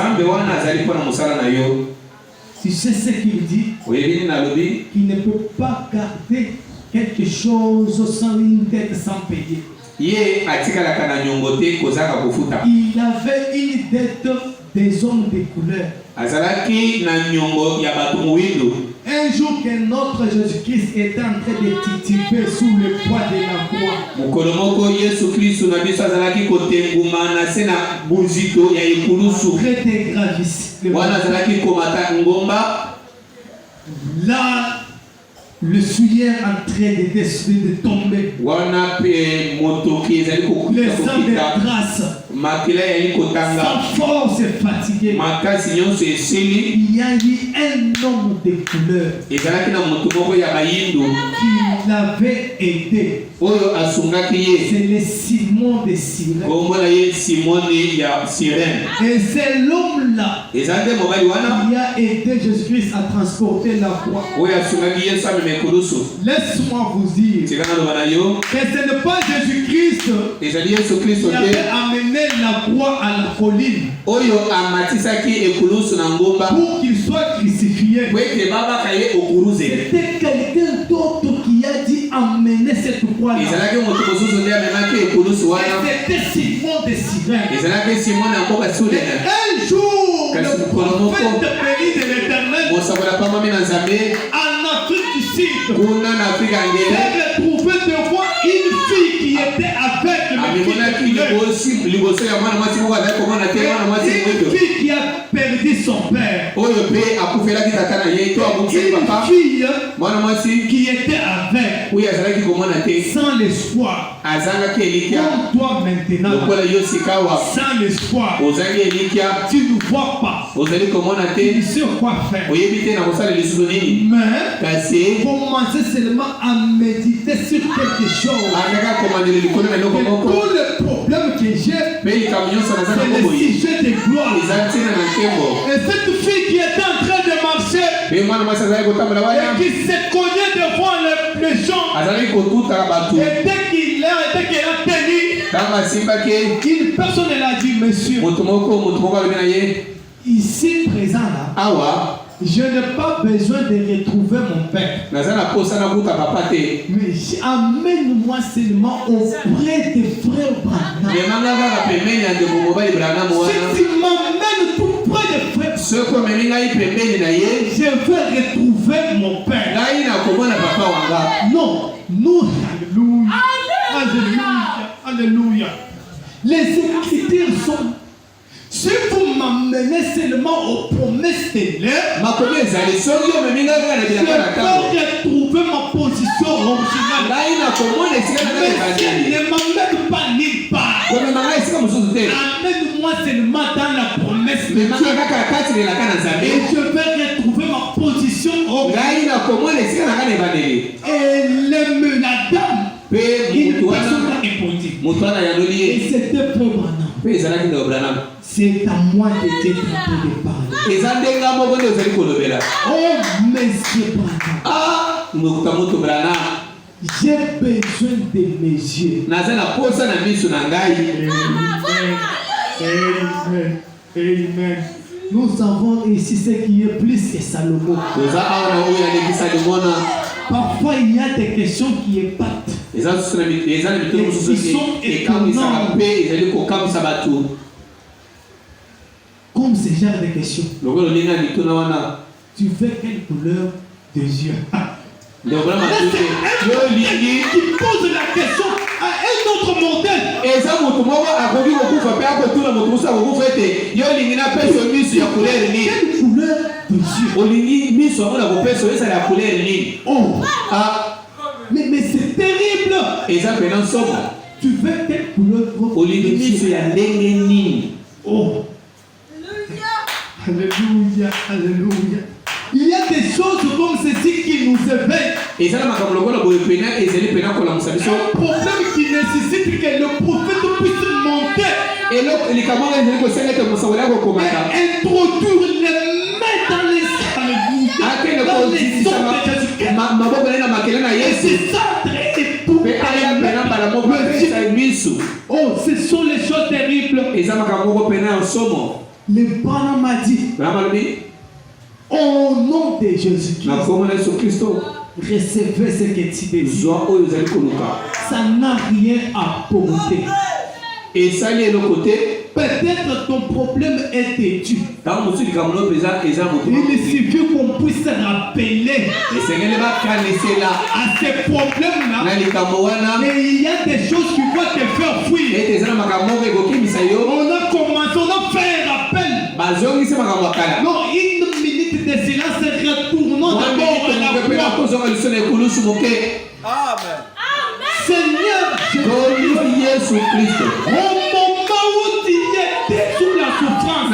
Tu sais ce qu'il dit? Qu'il ne peut pas garder quelque chose sans une dette, sans payer. Il avait une dette des hommes de couleur. Un jour que notre Jésus-Christ était en train de tituber sous le poids de la croix. Très gravissime. Là, le souillère en train de tomber. Les sangs de traces. Sa force est fatiguée. Il y a eu un homme de couleur qui l'avait aidé. C'est le Simon de Cyrène. Et c'est l'homme-là qui a aidé Jésus-Christ à transporter la croix. Laisse-moi vous dire que ce n'est pas Jésus-Christ qui avait amené la croix à la colline pour qu'il soit crucifié. C'était quelqu'un d'autre qui a dit cette croix-là. C'était Simon de Cyrène. Un jour, le prophète béni de l'Éternel en Afrique du Sud s'est retrouvé devant une fille qui était aveugle. Une fille qui a perdu son père. Une fille qui était aveugle, sans l'espoir. Comme toi maintenant, sans l'espoir, tu ne vois pas. Tu ne sais quoi faire. Mais commencez seulement à méditer sur quelque chose. Tout le problème que j'ai, c'est le sujet de gloire. Et cette fille qui était en train de marcher et qui se cognait devant les gens, et dès qu'elle a tenu, une personne l'a dit, monsieur, ici présent là, je n'ai pas besoin de retrouver mon père. Mais amène-moi seulement auprès des frères Branham. Si tu m'amènes tout près des frères, je vais retrouver mon père. Non, nous, alléluia, alléluia. Les Écritures sont. Si vous m'amenez seulement aux promesses de l'air, je vais retrouver ma position originale. Mais ne m'amène pas nulle part. Amène-moi seulement dans la promesse de Dieu. Et je vais retrouver ma position originale. Et la dame, une personne a répondu. Et c'était Frère Branham. C'est à moi de t'être de parler. Oh, monsieur Branham. J'ai besoin de mes yeux. Amen. Nous avons ici ce qui est plus que Salomon. Parfois il y a des questions qui épatent. Ils sont étonnants. Comme ce genre de questions. Tu fais quelle couleur de yeux? Qui pose la question à un autre modèle. Quelle couleur de yeux? Oh, mais c'est terrible. Tu veux quelle couleur de yeux? Oh, alléluia, alléluia. Il y a des choses comme ceci qui nous éveillent. Un problème qui nécessite que le prophète puisse monter et introduire les mains dans les oh, ce sont les choses terribles. Le Branham m'a dit, au nom de Jésus-Christ, recevez ce que tu désires. Ça n'a rien apporté. Et ça, il y a le côté. Peut-être ton problème est têtu. Il suffit qu'on puisse se rappeler à ces problèmes-là. Mais il y a des choses qui vont te faire fuir. On a commencé, on a fait un rappel. Non, une minute de silence, retournons d'abord à la croix. Amen. Seigneur, Jésus-Christ, au moment où tu étais sous la souffrance,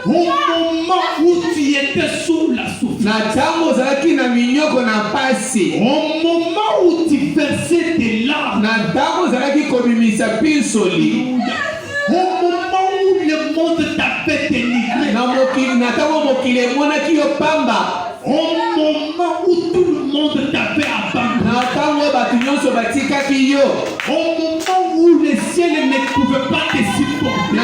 au moment où tu étais sous la souffrance, au moment où tu versais tes larmes, au moment où le monde t'avait dénigré, au moment où tout le monde t'avait abandonné, au moment où le ciel ne pouvait pas te supporter,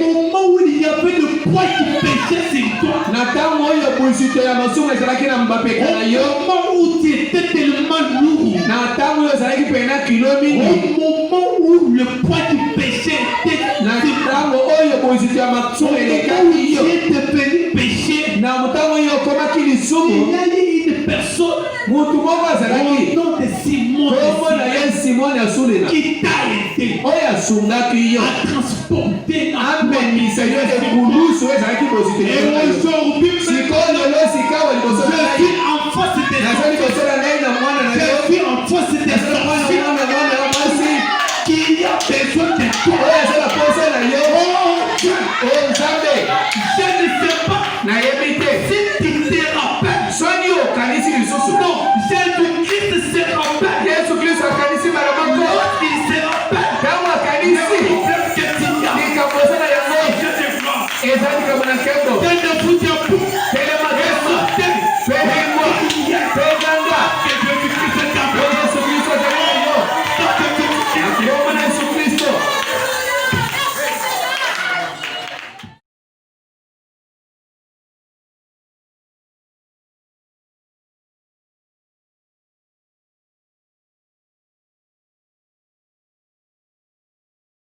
au moment où il y avait de poids du péché sur toi. Na tango oyo buzito ya masumu ezalaki na mbapeka na yo. Au moment où tu étais tellement lourd. Na tango oyo ezalaki pena kilo mingi. Au moment où le poids du péché était na tango oyo buzito ya masumu elekaki yo. Tu es devenu péché. Na mutango oyo okomaki lisumu. Il y a une personne. Mutu moko azalaki. Au nom de Simon. Kombo na ye Simon Asulina. Qui t'a aidé. Oyo asungaki yo. À transporter. Amemisa yo ekulusu ezalaki buzito ya yo. Aujourd'hui, sikoyo lelo sikawa liboso na je ngai. suis en face de Naza liboso na ngai na mwana na yo. Je suis en face de mwana ya mwasi. qui a besoin de toi. Oyo azala posa na yo. Oh Nzambe. Je ne sais pas nayebi te. si tu te rappelles. Soki okanisi lisusu. Non, Jésus-Christ se rappelle. Yesu Kristo akanisi mara moko. Il se rappelle. Tango akanisi. Le problème que tu as. Likambo eza na yango. Je te vois. Eza likambo na nkembo. Je ne vous dis